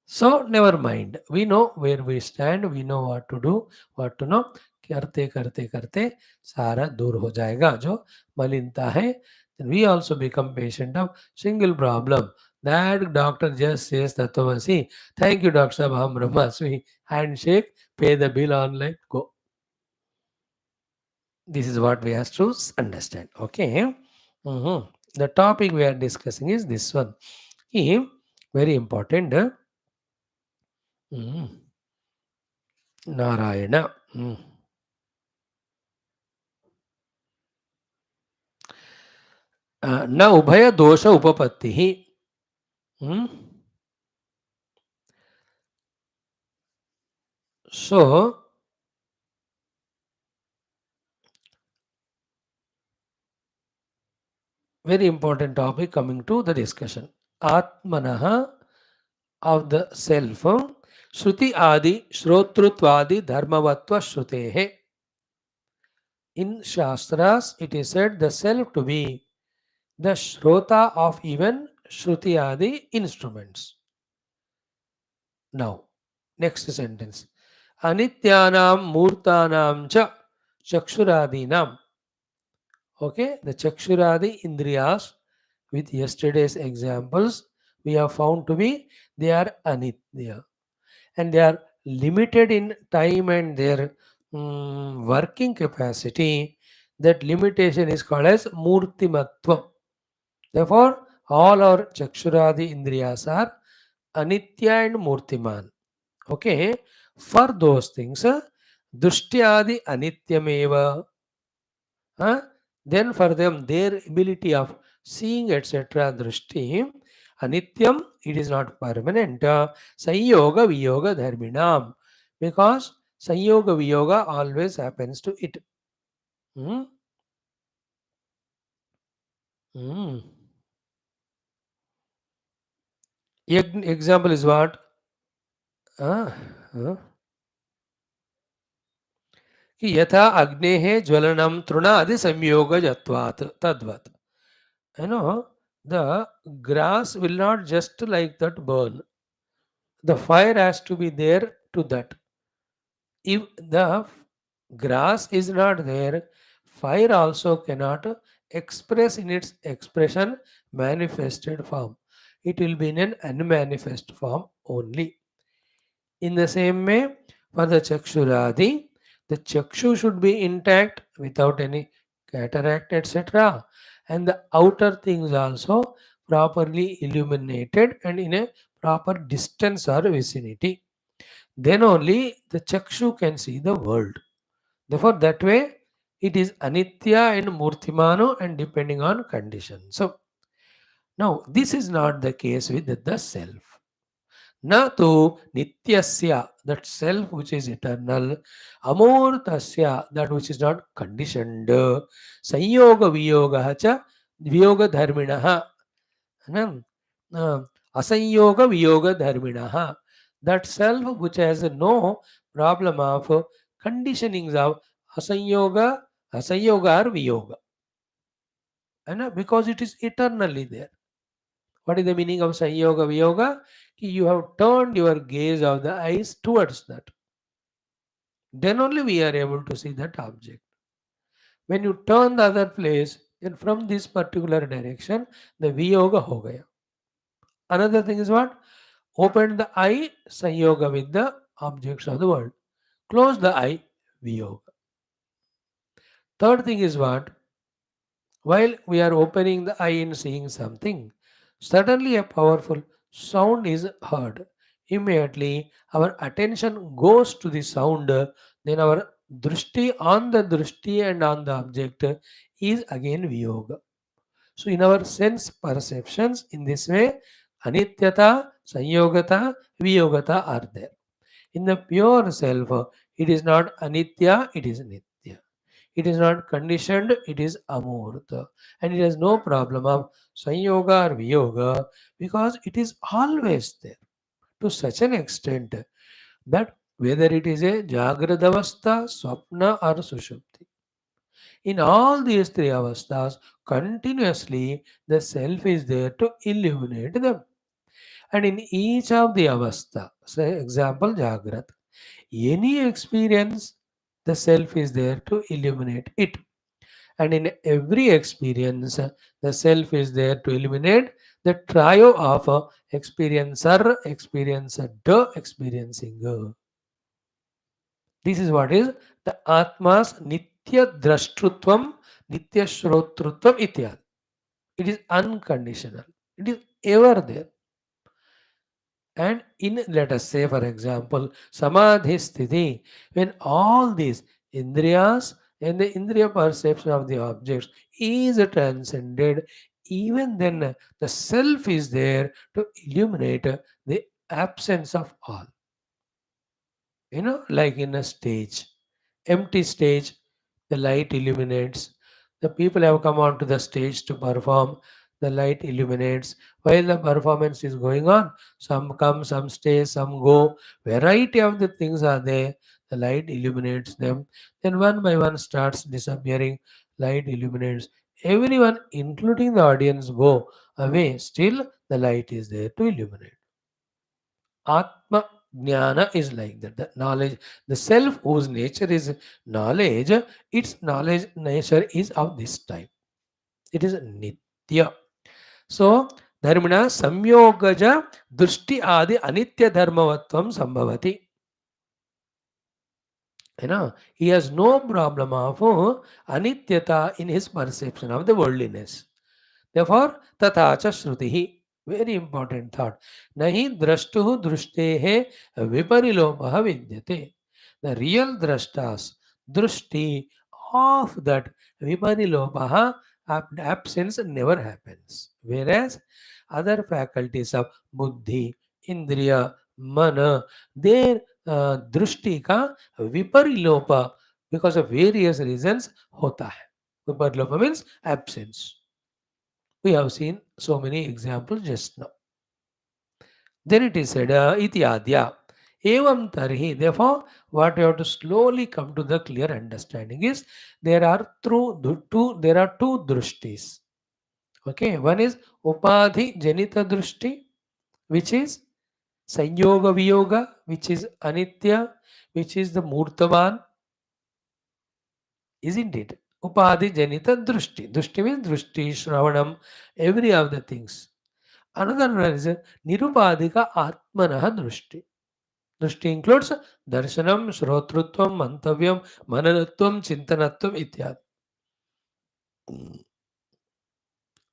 So never mind. We know where we stand. We know what to do, what to know. करते करते करते सारा दूर हो जाएगा जो मलिनता है. Then we also become patient of single problem. That doctor just says Tatvamasi. Thank you, Doctor Sahab. Hum Brahmasmi. Handshake, pay the bill online, go. This is what we have to understand. Okay. Mhm. The topic we are discussing is this one. Very important. Mhm. Narayana. न उभय दोष उपपत्ति. So, very important topic coming to the discussion. Atmanaha of the self. Shruti adi, Shrotrutwadi, Dharmavatva Shrutehe. In Shastras, it is said the self to be the Shrota of even Shruti adi instruments. Now, next sentence. Anityanam Murtanam cha Chakshuradinam. Okay, the Chakshuradi Indriyas with yesterday's examples, we have found to be they are anitya and they are limited in time and their working capacity. That limitation is called as Murtimatvam. Therefore, all our Chakshuradi Indriyas are anitya and Murtiman. Okay, for those things, Dushyadi Anityameva. Then for them, their ability of seeing, etc., drishti, anityam, it is not permanent. Sanyoga viyoga dharminam. Because sanyoga viyoga always happens to it. Hmm? Hmm. Example is what? Ah, ah. कि यथा अग्नेः ज्वलनं तृणादि संयोगजत्वात् तद्वत्. You know, the grass will not just like that burn. The fire has to be there to that. If the grass is not there, fire also cannot express in its expression manifested form. It will be in an unmanifest form only. In the same way, for the chakshuradi, the chakshu should be intact without any cataract, etc. And the outer things also properly illuminated and in a proper distance or vicinity. Then only the chakshu can see the world. Therefore, that way it is anitya and murtimano and depending on condition. So, now this is not the case with the self. Na tu nityasya, that self which is eternal, amurtasya, that which is not conditioned, sanyoga viyoga cha viyoga dharminaha, asanyoga viyoga dharminaha, that self which has no problem of conditionings of asanyoga, asanyoga or viyoga, because it is eternally there. What is the meaning of sanyoga viyoga? You have turned your gaze of the eyes towards that. Then only we are able to see that object. When you turn the other place, then from this particular direction, the viyoga ho gaya. Another thing is what? Open the eye, sanyoga with the objects of the world. Close the eye, viyoga. Third thing is what? While we are opening the eye and seeing something, suddenly a powerful sound is heard. Immediately, our attention goes to the sound, then our drishti on the drishti and on the object is again viyoga. So, in our sense perceptions, in this way, anityata, sanyogata, viyogata are there. In the pure self, it is not anitya, it is nitya. It is not conditioned, it is amurta. And it has no problem of sanyoga or viyoga because it is always there to such an extent that whether it is a jagradavastha, swapna or sushupti, In all these three avasthas, continuously the self is there to illuminate them. And in each of the avastha, say example Jagrat, any experience, the self is there to illuminate it. And in every experience, the self is there to illuminate the trio of experiencer, experiencer, experiencing. This is what is the Atma's Nitya Drashtrutvam, Nitya Shrotrutvam Ityad. It is unconditional. It is ever there. And in, let us say, for example, Samadhi Sthiti, when all these Indriyas and the Indriya perception of the objects is transcended, even then the self is there to illuminate the absence of all. Like in a stage, empty stage, the light illuminates. The people have come onto the stage to perform. The light illuminates while the performance is going on. Some come, some stay, some go. Variety of the things are there. The light illuminates them. Then one by one starts disappearing. Light illuminates everyone, including the audience, go away. Still the light is there to illuminate. Atma Jnana is like that. The knowledge, the self whose nature is knowledge, its knowledge nature is of this type. It is Nitya. So, Dharmina Samyogaja Drushti Adi Anitya Dharmavatvam Sambhavati. He has no problem of anityata in his perception of the worldliness. Therefore, tatacha shruti. Very important thought. Nahi drashtuhu drustehe viparilopaha vidyate. The real drashtas, drushti of that viparilopaha absence never happens. Whereas other faculties of buddhi, indriya, mana, their दृष्टि का विपरिलोप because of various reasons होता है. विपरिलोप means absence. We have seen so many examples just now. Then it is said, ityadya. Evam tarhi. Therefore, what you have to slowly come to the clear understanding is there are two drushtis. Okay, one is upadhi janita drushti, which is sanyoga viyoga, which is anitya, which is the murtavan, isn't it? Upadhi janita drushti. Drushti means drushti, shravanam, every of the things. Another one is nirupadika atmanaha drushti. Drushti includes darshanam, shrotrutvam, mantavyam, mananatvam, chintanatvam, ityad.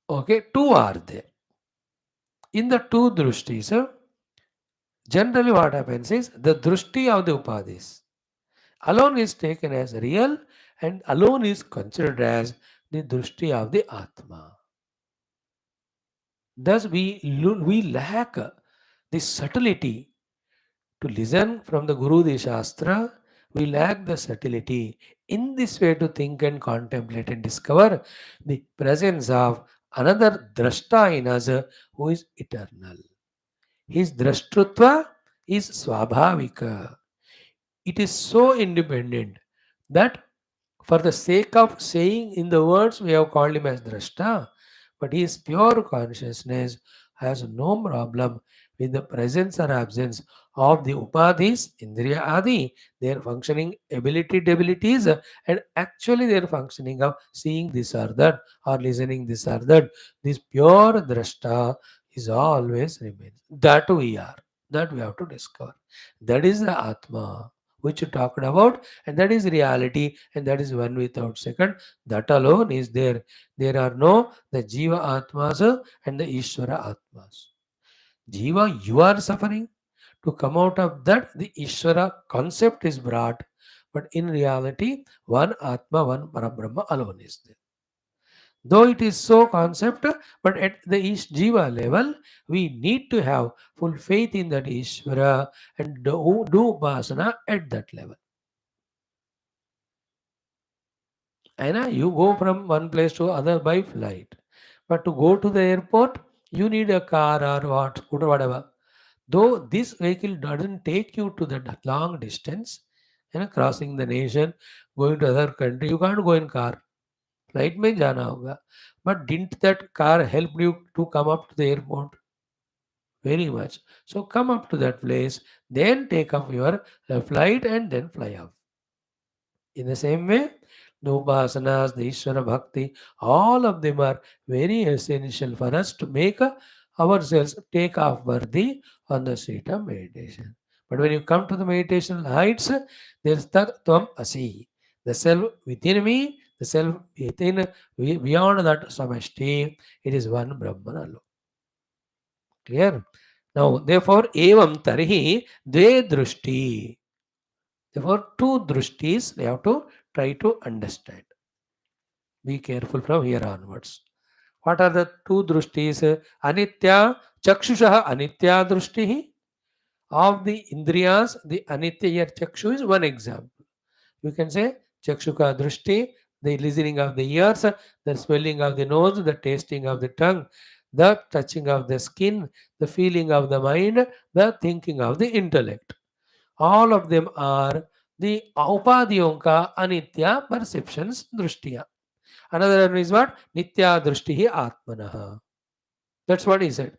Okay, two are there. In the two drushtis, generally what happens is the drushti of the upadhis alone is taken as real and alone is considered as the drushti of the atma. Thus, we lack the subtlety to listen from the Guru, the Shastra. We lack the subtlety in this way to think and contemplate and discover the presence of another Drashta in us who is eternal. His Drashtrutva is Swabhavika. It is so independent that for the sake of saying in the words, we have called him as Drashta, but his pure consciousness has no problem with the presence or absence of the upadhis, indriya adi, their functioning ability, debilities, and actually their functioning of seeing this or that or listening this or that. This pure Drashta is always remains. That we are. That we have to discover. That is the Atma which you talked about, and that is reality, and that is one without second. That alone is there. There are no the Jiva Atmas and the Ishvara Atmas. Jiva, you are suffering. To come out of that, the Ishvara concept is brought, but in reality, one Atma, one Parabrahma alone is there. Though it is so concept, but at the Jiva level, we need to have full faith in that Ishvara and do Upasana at that level. And you go from one place to other by flight. But to go to the airport, you need a car or what, scooter, whatever. Though this vehicle doesn't take you to that long distance, crossing the nation, going to other country. You can't go in car. Flight में जाना होगा. But didn't that car help you to come up to the airport? Very much. So come up to that place, then take up your flight and then fly off. In the same way, the upasanas, the Ishvara Bhakti, all of them are very essential for us to make ourselves take off worthy on the seat of meditation. But when you come to the meditation heights, there's that Tvam Asi, the self within me, the self within, beyond that samashti, it is one Brahman alone. Clear? Now, therefore, evam tarihi dve drushti. Therefore, two drushtis we have to try to understand. Be careful from here onwards. What are the two drushtis? Anitya, chakshusha anitya drushti. Of the indriyas, the anitya here chakshu is one example. You can say chakshuka drushti, the listening of the ears, the smelling of the nose, the tasting of the tongue, the touching of the skin, the feeling of the mind, the thinking of the intellect. All of them are the upadiyon ka anitya perceptions drushtiya. Another one is what? Nitya drushtihi atmanaha. That's what he said.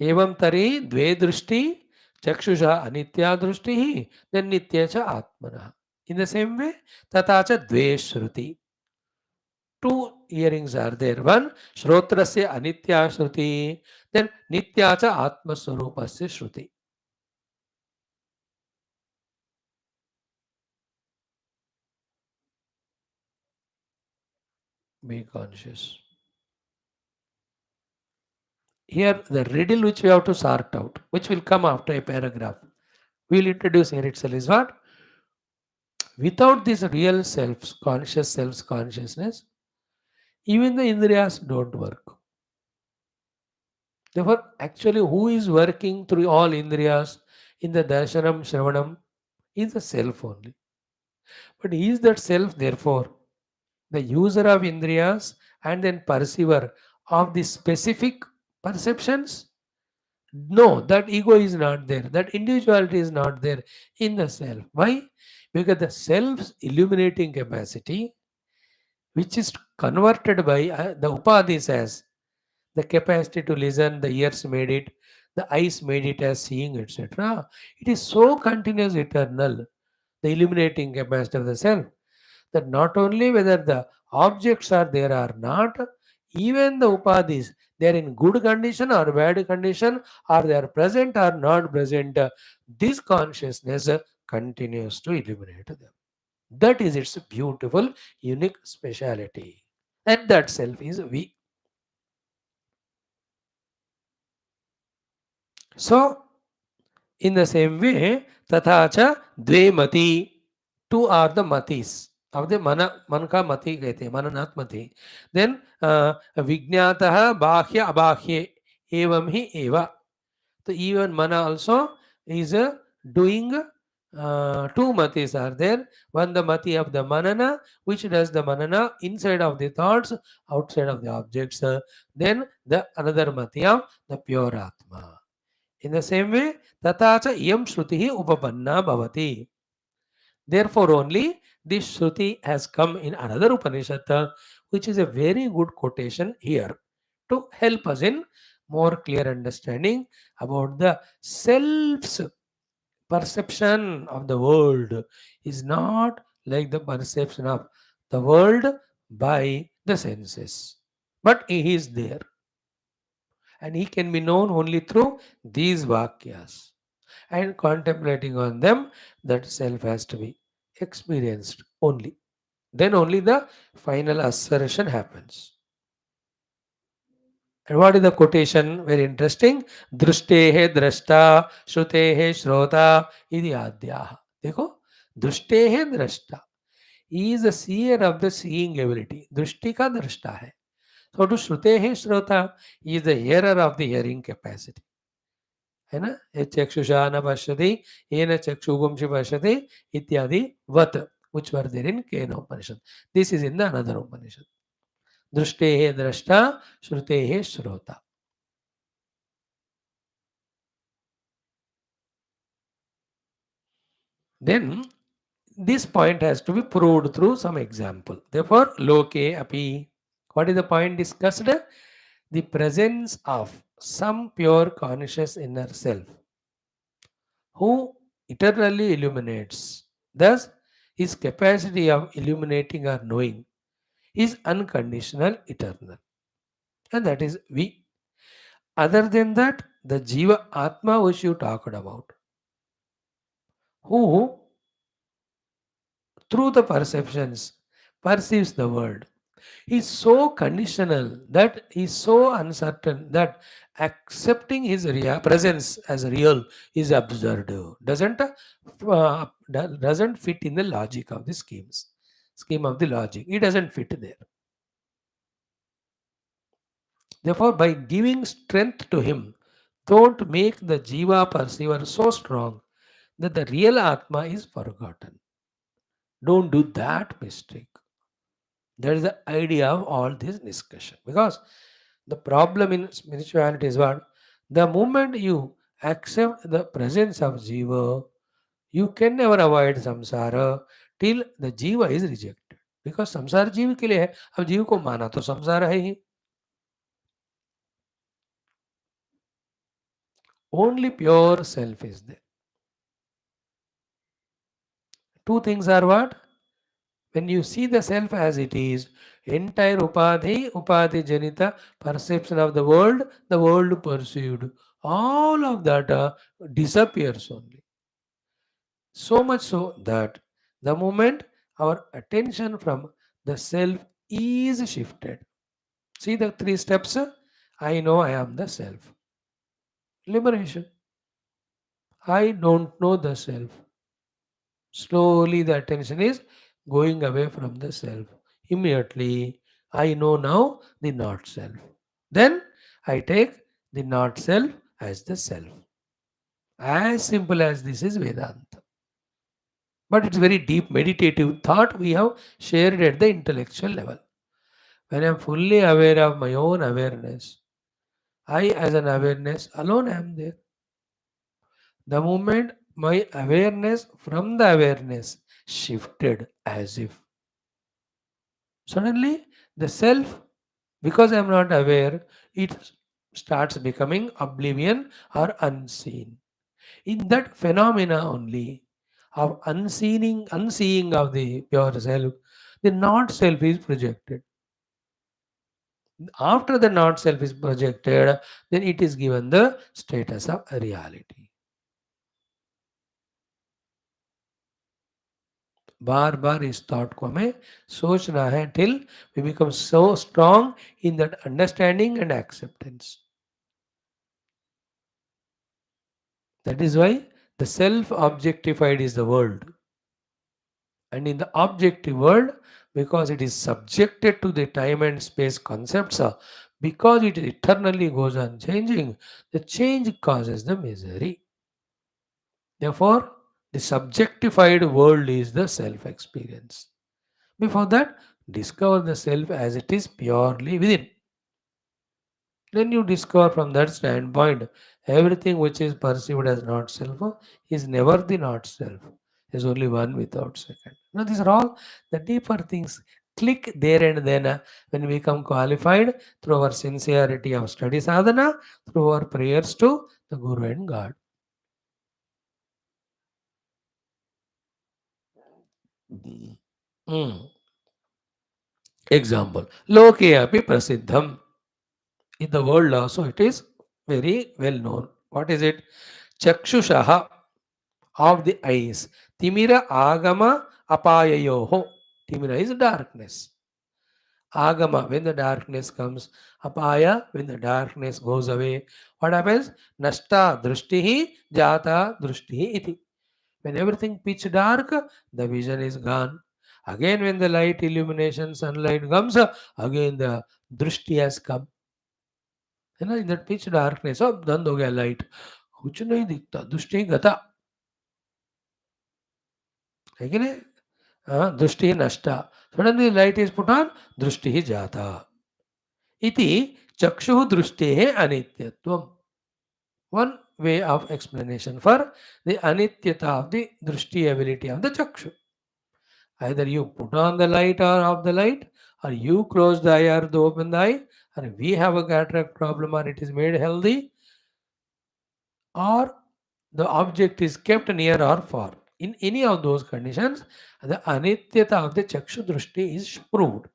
Evam tari dve drushti chakshusha anitya drushtihi then nitya cha atmanaha. In the same way, tatacha dve shruti. Two hearings are there. One, shrotrasya anitya shruti, then nitya cha atma swarupasya shruti. Be conscious. Here, the riddle which we have to sort out, which will come after a paragraph, we will introduce here itself is what? Without this real self, conscious self consciousness, even the indriyas don't work. Therefore, actually, who is working through all indriyas in the darshanam, shravanam is the self only. But is that self, therefore, the user of indriyas and then perceiver of the specific perceptions? No, that ego is not there. That individuality is not there in the self. Why? Because the self's illuminating capacity, which is converted by the upadhis as the capacity to listen, the ears made it, the eyes made it as seeing, etc. It is so continuous, eternal, the illuminating capacity of the self, that not only whether the objects are there or not, even the upadhis, they are in good condition or bad condition, or they are present or not present, this consciousness continues to illuminate them. That is its beautiful, unique speciality. And that self is we. So, in the same way, tathacha dve mati. Two are the matis. Of the मन का मति कहते हैं, मननात् मति. Then विज्ञातः बाह्य अबाह्य एवं ही एव. So even mana also is doing two matis are there. One the mati of the manana, which does the manana inside of the thoughts, outside of the objects. Then the another mati of the pure atma. In the same way, tatacha iyam shruti upapanna bhavati. Therefore, only this Shruti has come in another Upanishad, which is a very good quotation here to help us in more clear understanding about the self's perception of the world is not like the perception of the world by the senses, but he is there and he can be known only through these Vakyas. And contemplating on them, that self has to be experienced only. Then only the final assertion happens. And what is the quotation? Very interesting. Drustehe drashta, shrutehe shrota, idi adhyaha. देखो, दृष्टेहे drashta. He is the seer of the seeing ability. दृष्टि का दृष्टा है. So to shrutehe shrota, he is the hearer of the hearing capacity. है ना, ये चक्षुषा न पश्यति येन चक्षुगुंसि पश्यति इत्यादि वत, which were there in Kena Upanishad. This is in the another Upanishad. दृष्टेः द्रष्टा, श्रुतेः श्रोता. Then This point has to be proved through some example. Therefore, loke api. What is the point discussed? The presence of some pure conscious inner self who eternally illuminates. Thus, his capacity of illuminating or knowing is unconditional, eternal. And that is we. Other than that, the Jiva Atma which you talked about, who through the perceptions perceives the world, is so conditional, that he is so uncertain, that accepting his presence as real is absurd. Doesn't fit in the logic of the scheme of the logic. It doesn't fit there. Therefore, by giving strength to him, don't make the jiva perceiver so strong that the real atma is forgotten. Don't do that mistake. That is the idea of all this discussion. Because the problem in spirituality is what? The moment you accept the presence of jiva, you can never avoid samsara till the jiva is rejected. Because samsara जीव के लिए है. अब जीव को माना तो संसार है ही. Only pure self is there. Two things are what? When you see the self as it is, entire upadhi janita perception of the world perceived, all of that disappears only. So much so that the moment our attention from the self is shifted. See the three steps? I know I am the self. Liberation. I don't know the self. Slowly the attention is going away from the self. Immediately, I know now the not self. Then I take the not self as the self. As simple as this is Vedanta. But it's very deep meditative thought we have shared at the intellectual level. When I am fully aware of my own awareness, I as an awareness alone am there. The moment my awareness from the awareness shifted as if suddenly the self, because I am not aware, it starts becoming oblivion or unseen. In that phenomena only of unseeing of the pure self, the not self is projected. After the not self is projected, then it is given the status of reality. बार बार इस thought को हमें सोचना है till we become so strong in that understanding and acceptance. That is why the self objectified is the world. And in the objective world, because it is subjected to the time and space concepts, because it eternally goes on changing, the change causes the misery. Therefore, the subjectified world is the self experience. Before that, discover the self as it is purely within. Then you discover from that standpoint everything which is perceived as not self is never the not self. Is only one without second. Now these are all the deeper things. Click there and then when we become qualified through our sincerity of study sadhana, through our prayers to the Guru and God. Mm. Example. Loke api prasiddham. In the world also it is very well known. What is it? Chakshushaha, of the eyes. Timira agama apayayoho. Timira is darkness. Agama, when the darkness comes. Apaya, when the darkness goes away. What happens? Nasta drushtihi jata drushtihi iti. When everything pitch dark, the vision is gone. Again, when the light illumination, sunlight comes, again the drushti has come. है ना, in that pitch darkness अब बंद हो गया light, कुछ नहीं दिखता, दृष्टि गता है कि नहीं. हाँ, दृष्टि नष्टा, suddenly light is put on, दृष्टि जाता इति चक्षु दृष्टि अनित्यत्वम. One way of explanation for the anityata of the drishti ability of the chakshu. Either you put on the light or off the light, or you close the eye or the open the eye, or we have a cataract problem or it is made healthy, or the object is kept near or far. In any of those conditions, the anityata of the chakshu drushti is proved.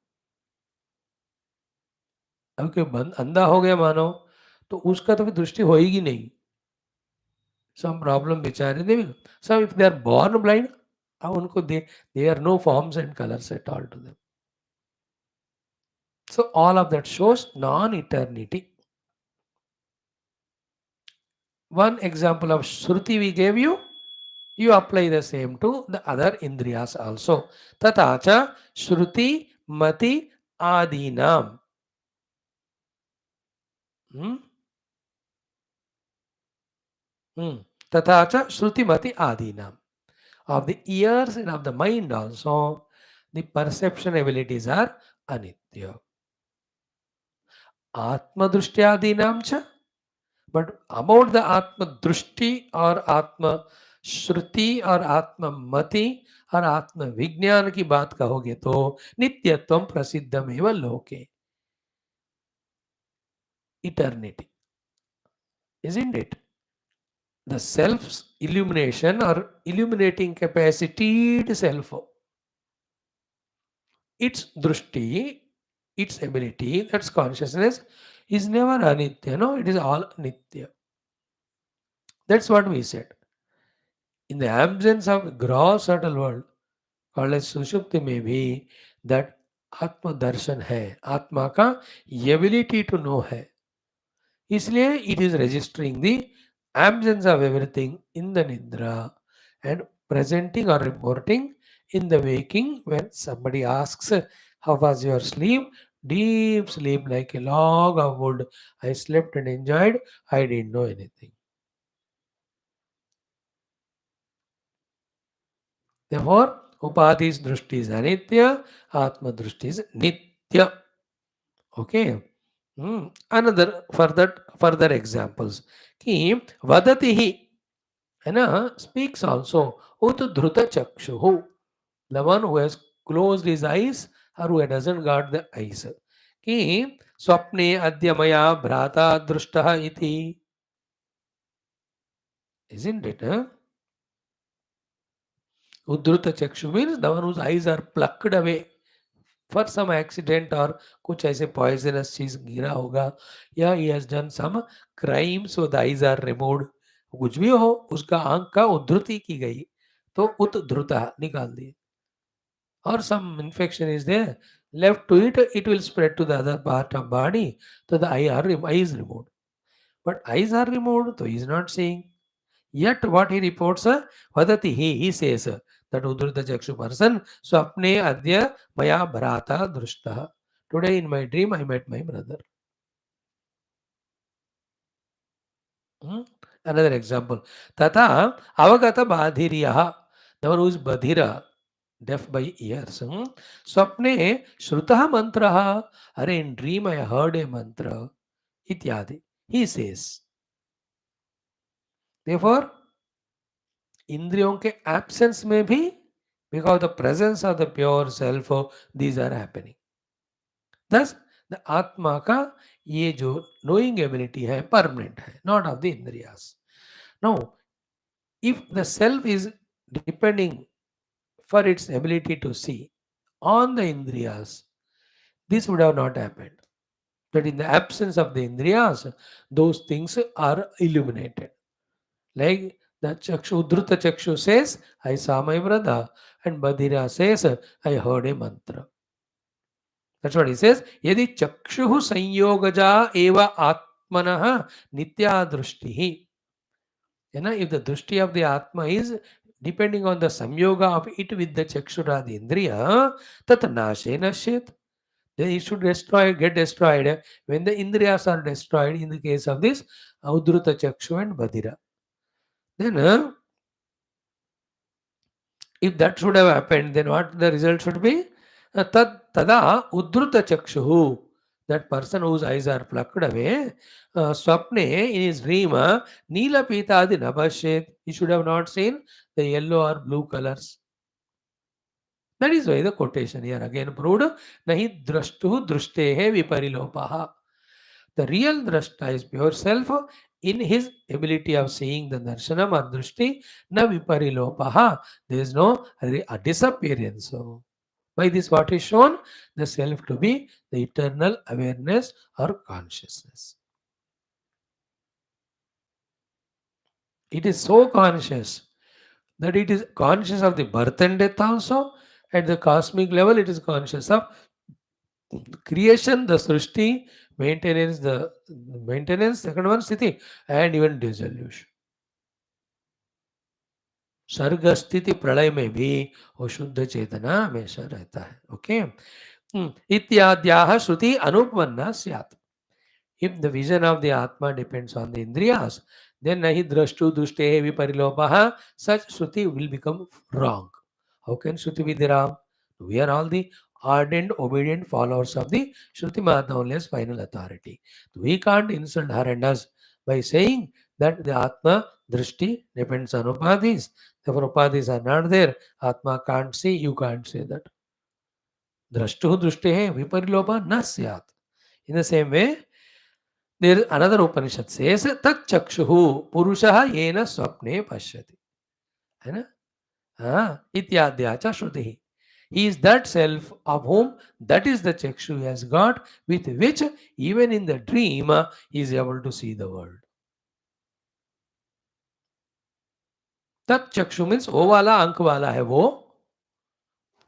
अब कोई अंधा हो गया मानो, तो उसका तो फिर दृष्टि होएगी नहीं. Some problem बेचारे they will. So if they are born blind, अब उनको they are no forms and colors at all to them. So all of that shows non-eternity. One example of Shruti we gave you, you apply the same to the other Indriyas also. Tatacha Shruti Mati Adinam. Hmm? Tatacha Shruti Mati Adinam. Of the ears and of the mind also, the perception abilities are anitya. Atma Drushyadinam cha. But about the Atma Drushti or Atma Shruti or Atma Mati और आत्म विज्ञान की बात कहोगे तो नित्यत्वम प्रसिद्धम एवं लोके. Eternity, isn't it? The self's illumination or illuminating capacity self, its drushti, its ability, that's consciousness, is never anitya. No, it is all nitya. That's what we said. In the absence of gross subtle world, called as सुषुप्ति में भी that आत्म दर्शन है, आत्मा का ability to know है. इसलिए it is registering the absence of everything in the nidra and presenting or reporting in the waking. When somebody asks, how was your sleep? Deep sleep like a log of wood. I slept and enjoyed. I didn't know anything. Therefore, Upadhi's drushti is anitya, Atma drushti is nitya. Okay. Another further examples. Ki vadati hi, speaks also. Ut dhruta chakshuhu. The one who has closed his eyes or who doesn't guard the eyes. Ki swapne adya maya bhrata drushtah iti. Isn't it? Uddruta chakshu means the one whose eyes are plucked away for some accident or कुछ ऐसे poisonous चीज गिरा होगा या he has done some crime so the eyes are removed. कुछ भी हो उसका आंख का उद्धृति की गई तो उद्धृता निकाल दिए. Or some infection is there left to it, it will spread to the other part of body, so the eye is removed. But eyes are removed, so he is not seeing. Yet what he reports, vadati he says that Udrita Chakshu person, Swapne Adya Maya Bharata Drushta. Today in my dream I met my brother. Another example. Tata Avagata Badhiriyaha, the one who is Badhira, deaf by ears. Swapne Shrutaha Mantraha, are in dream I heard a mantra. Ityadi. He says. Therefore, इंद्रियों के absence में भी because the presence of the pure self these are happening. Thus the आत्मा का ये जो knowing ability है permanent है, not of the indriyas. Now if the self is depending for its ability to see on the indriyas, this would have not happened. But in the absence of the indriyas, those things are illuminated. Like the Chakshu, Udruta Chakshu says, I saw my brother, and Badhira says, I heard a mantra. That's what he says. Yadi Chakshuhu Sanyogaja eva Atmanaha Nitya Drushtihi. If the Drushti of the Atma is depending on the Samyoga of it with the Chakshura, the Indriya, Tat Nashe Nashet. Then it should get destroyed when the Indriyas are destroyed in the case of this Udruta Chakshu and Badhira. Then if that should have happened, then what the result should be? Tada Udruta Chakshuhu. That person whose eyes are plucked away, Swapne, in his dream, Neela Pitadi Nabashet, he should have not seen the yellow or blue colors. That is why the quotation here again proved, nahi drashtu drustehe viparilopaha. The real drashta is pure self in his ability of seeing the darshanam or drushti, na viparilopaha. There is no a disappearance. So, by this, what is shown? The self to be the eternal awareness or consciousness. It is so conscious that it is conscious of the birth and death also. At the cosmic level, it is conscious of creation, the srishti, maintenance, second one sthiti, and even dissolution. सर्ग स्थिति प्रलय में भी वो शुद्ध चेतना हमेशा रहता है. ओके. इत्याद्याः श्रुति अनुपन्ना स्यात्. If the vision of the Atma depends on the Indriyas, then nahi drashtu dushte viparilopaha, such Shruti will become wrong. How can Shruti be the wrong? We are all the ardent, obedient followers of the Shruti Mata, only as final authority. We can't insult her and us by saying that the Atma drishti depends on Upadhis. Therefore, Upadhis are not there. Atma can't see, you can't say that. Drashtu dushte viparilopa na syat. In the same way, there is another Upanishad says, Tat chakshuhu purushaha yena swapne pashyati. है ना? हाँ, इत्याद्याचा श्रुति. He is that self of whom that is the chakshu he has got, with which even in the dream he is able to see the world. tat chakshu means वो वाला अंक वाला है वो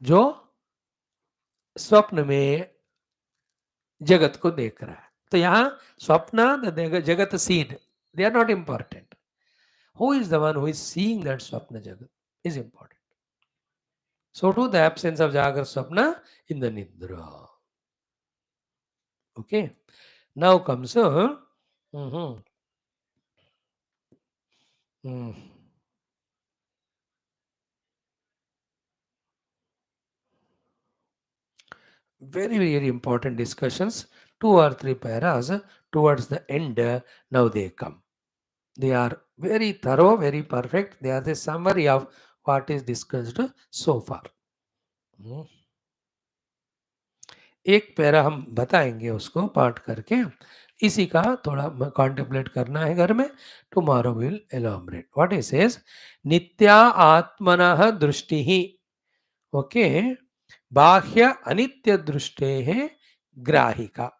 जो स्वप्न में जगत को देख रहा है. तो यहाँ स्वप्न जगत scene, they are not important. Who is the one who is seeing that swapna jagat is important. So too the absence of Jagra Swapna in the Nidra. Okay. Now comes mhm, mm, very, very important discussions. 2 or 3 paras towards the end. Now they come. They are very thorough, very perfect. They are the summary of what is discussed so far. एक para हम बताएंगे उसको पाठ करके, इसी का थोड़ा contemplate करना है घर में. Tomorrow will elaborate what is says. नित्या आत्मनः दृष्टि ही. ओके. बाह्य अनित्य दृष्टे है ग्राहिका.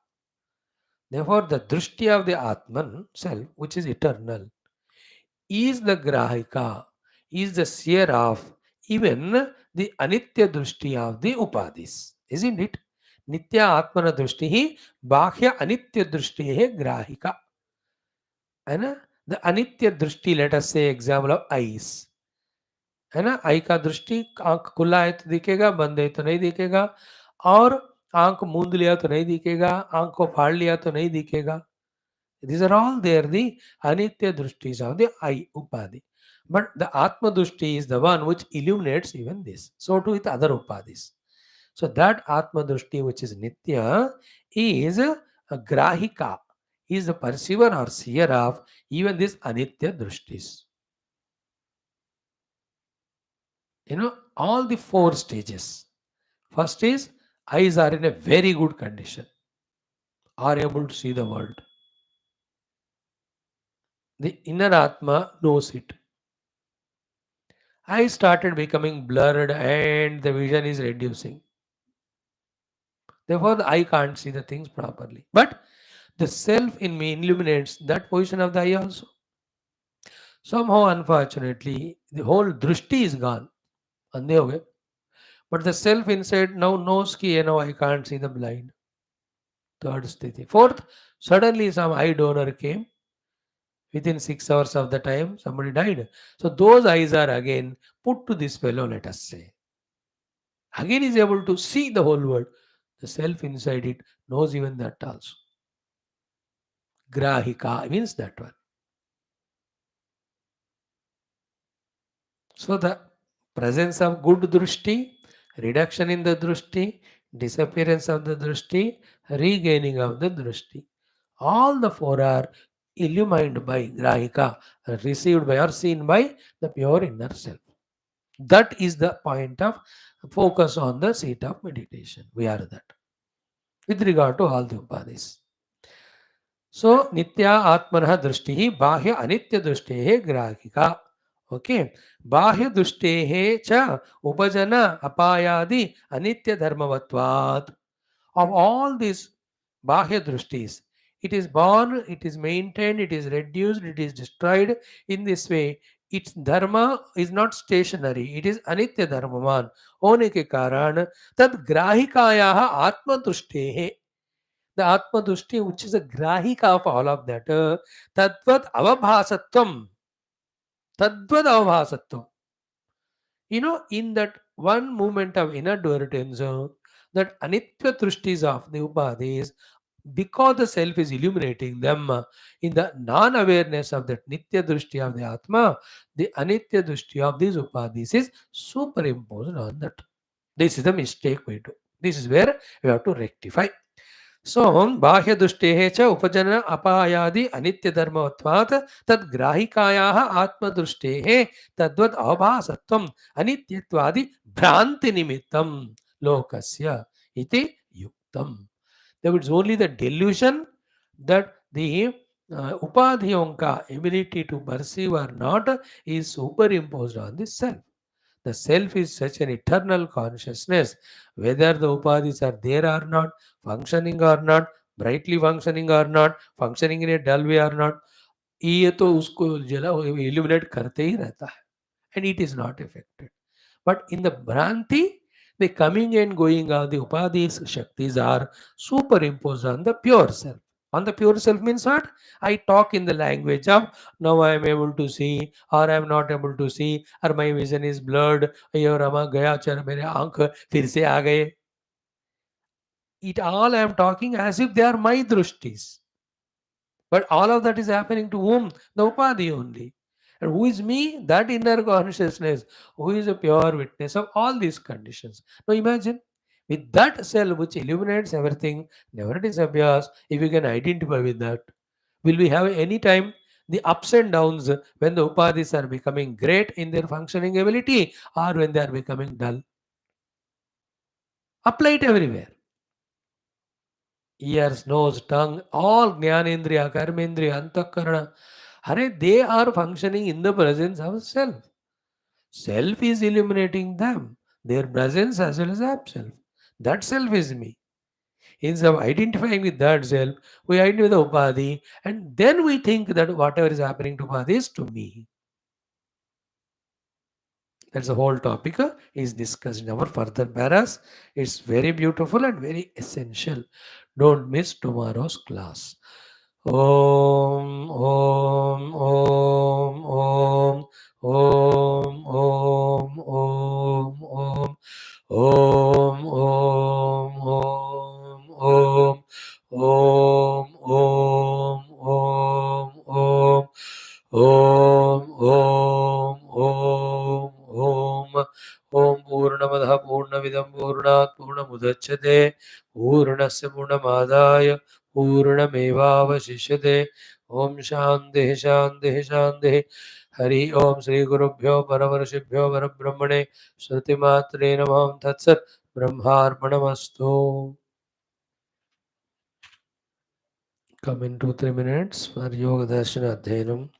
Therefore, the drishti of the Atman self, which is eternal, is the grahika, is the seer of even the anitya drishti of the upadhis. Isn't it? Nitya Atmana drishti hi bahya anitya drishti hai grahika. है ना? The anitya drishti, let us say example of eyes. है ना? आई का दृष्टि, आंख खुला है तो दिखेगा, बंद है तो नहीं दिखेगा, और आंख मूंद लिया तो नहीं दिखेगा, आंख को फाड़ लिया तो नहीं दिखेगा. These are all there, the anitya drishtis of the eye upadhi. But the atma drishti is the one which illuminates even this. So too with other upadhis. So that atma drishti which is nitya is a grahika, is the perceiver or seer of even this anitya drishtis. All the 4 stages. First is eyes are in a very good condition, are able to see the world. The inner Atma knows it. I started becoming blurred and the vision is reducing. Therefore, the eye can't see the things properly. But the self in me illuminates that position of the eye also. Somehow, unfortunately, the whole drishti is gone. Andhe ho gaye. But the self inside now knows ki now I can't see the blind. Third sthiti. Fourth, suddenly some eye donor came. Within 6 hours of the time, somebody died. So those eyes are again put to this fellow, let us say. Again is able to see the whole world. The self inside it knows even that also. Grahika means that one. So the presence of good drushti, reduction in the drushti, disappearance of the drushti, regaining of the drushti. All the 4 are illumined by grahika, received by or seen by the pure inner self. That is the point of focus on the seat of meditation. We are that with regard to all the upadhis. So, nitya atmanah drishti bahya anitya drishti grahika. Okay. Bahya drishti cha upajana apayadi anitya dharmavatvat. Of all these bahya drishtis, it is born, it is maintained, it is reduced, it is destroyed in this way. Its dharma is not stationary, it is anitya dharmavan. होने के कारण तद ग्राहिकायाः आत्मदृष्टेः, the Atma Dushti, which is a grahika of all of that, Tadvat Avabhasatvam. Tadvat Avabhasatvam. In that one moment of inadvertence, that Anitya Drushtis of the Upadhis, because the self is illuminating them, in the non awareness of that Nitya Drushti of the Atma, the Anitya Drushti of these Upadhis is superimposed on that. This is the mistake we do. This is where we have to rectify. So, बाह्य दुष्टेः च उपजन अपायादि अनित्य धर्मत्वात् तद् ग्राहिकायाः आत्मदृष्टेः तद्वत् अभासत्वम् अनित्यत्वादि भ्रांति निमित्तं लोकस्य इति युक्तम्. There is only the delusion that the upadhyonka ability to perceive or not is superimposed on the self. The self is such an eternal consciousness, whether the upadhis are there or not, functioning or not, brightly functioning or not, functioning in a dull way or not, ये तो उसको जला illuminate करते ही रहता है, and it is not affected. But in the Bhranti, the coming and going of the Upadhis, Shaktis are superimposed on the pure self. On the pure self means what? I talk in the language of now I am able to see, or I am not able to see, or my vision is blurred, or Rama गया चल मेरे आंख फिर से आ गए. It all I am talking as if they are my drushtis. But all of that is happening to whom? The Upadhi only. And who is me? That inner consciousness, who is a pure witness of all these conditions. Now imagine, with that self which illuminates everything, never disappears, if you can identify with that, will we have any time the ups and downs when the upadhis are becoming great in their functioning ability or when they are becoming dull? Apply it everywhere. Ears, nose, tongue, all jnanendriya, karmendriya, antakarana, they are functioning in the presence of self. Self is illuminating them. Their presence as well as self. That self is me. Instead of identifying with that self, we identify with the upadhi, and then we think that whatever is happening to upadhi is to me. That's the whole topic is discussed in our further paras. It's very beautiful and very essential. Don't miss tomorrow's class. Om, Om, Om, Om, Om, Om, Om, Om, Om, Om, Om, Om, Om, Om, Om, Om, Om, Om, Om, Om Purnamadaha Purnamidam Purnat Purnamudachyate Purnasya Purnamadaya Purnamevavashishyate. Om Shanti Shanti Shanti. Hari Om Sri Gurubhyo Paramarshibhyo Parabrahmane Shruti Matre Namam Tatsat Brahmarpanamastu. Come in 2-3 minutes for Yoga Darshana Adhyanam.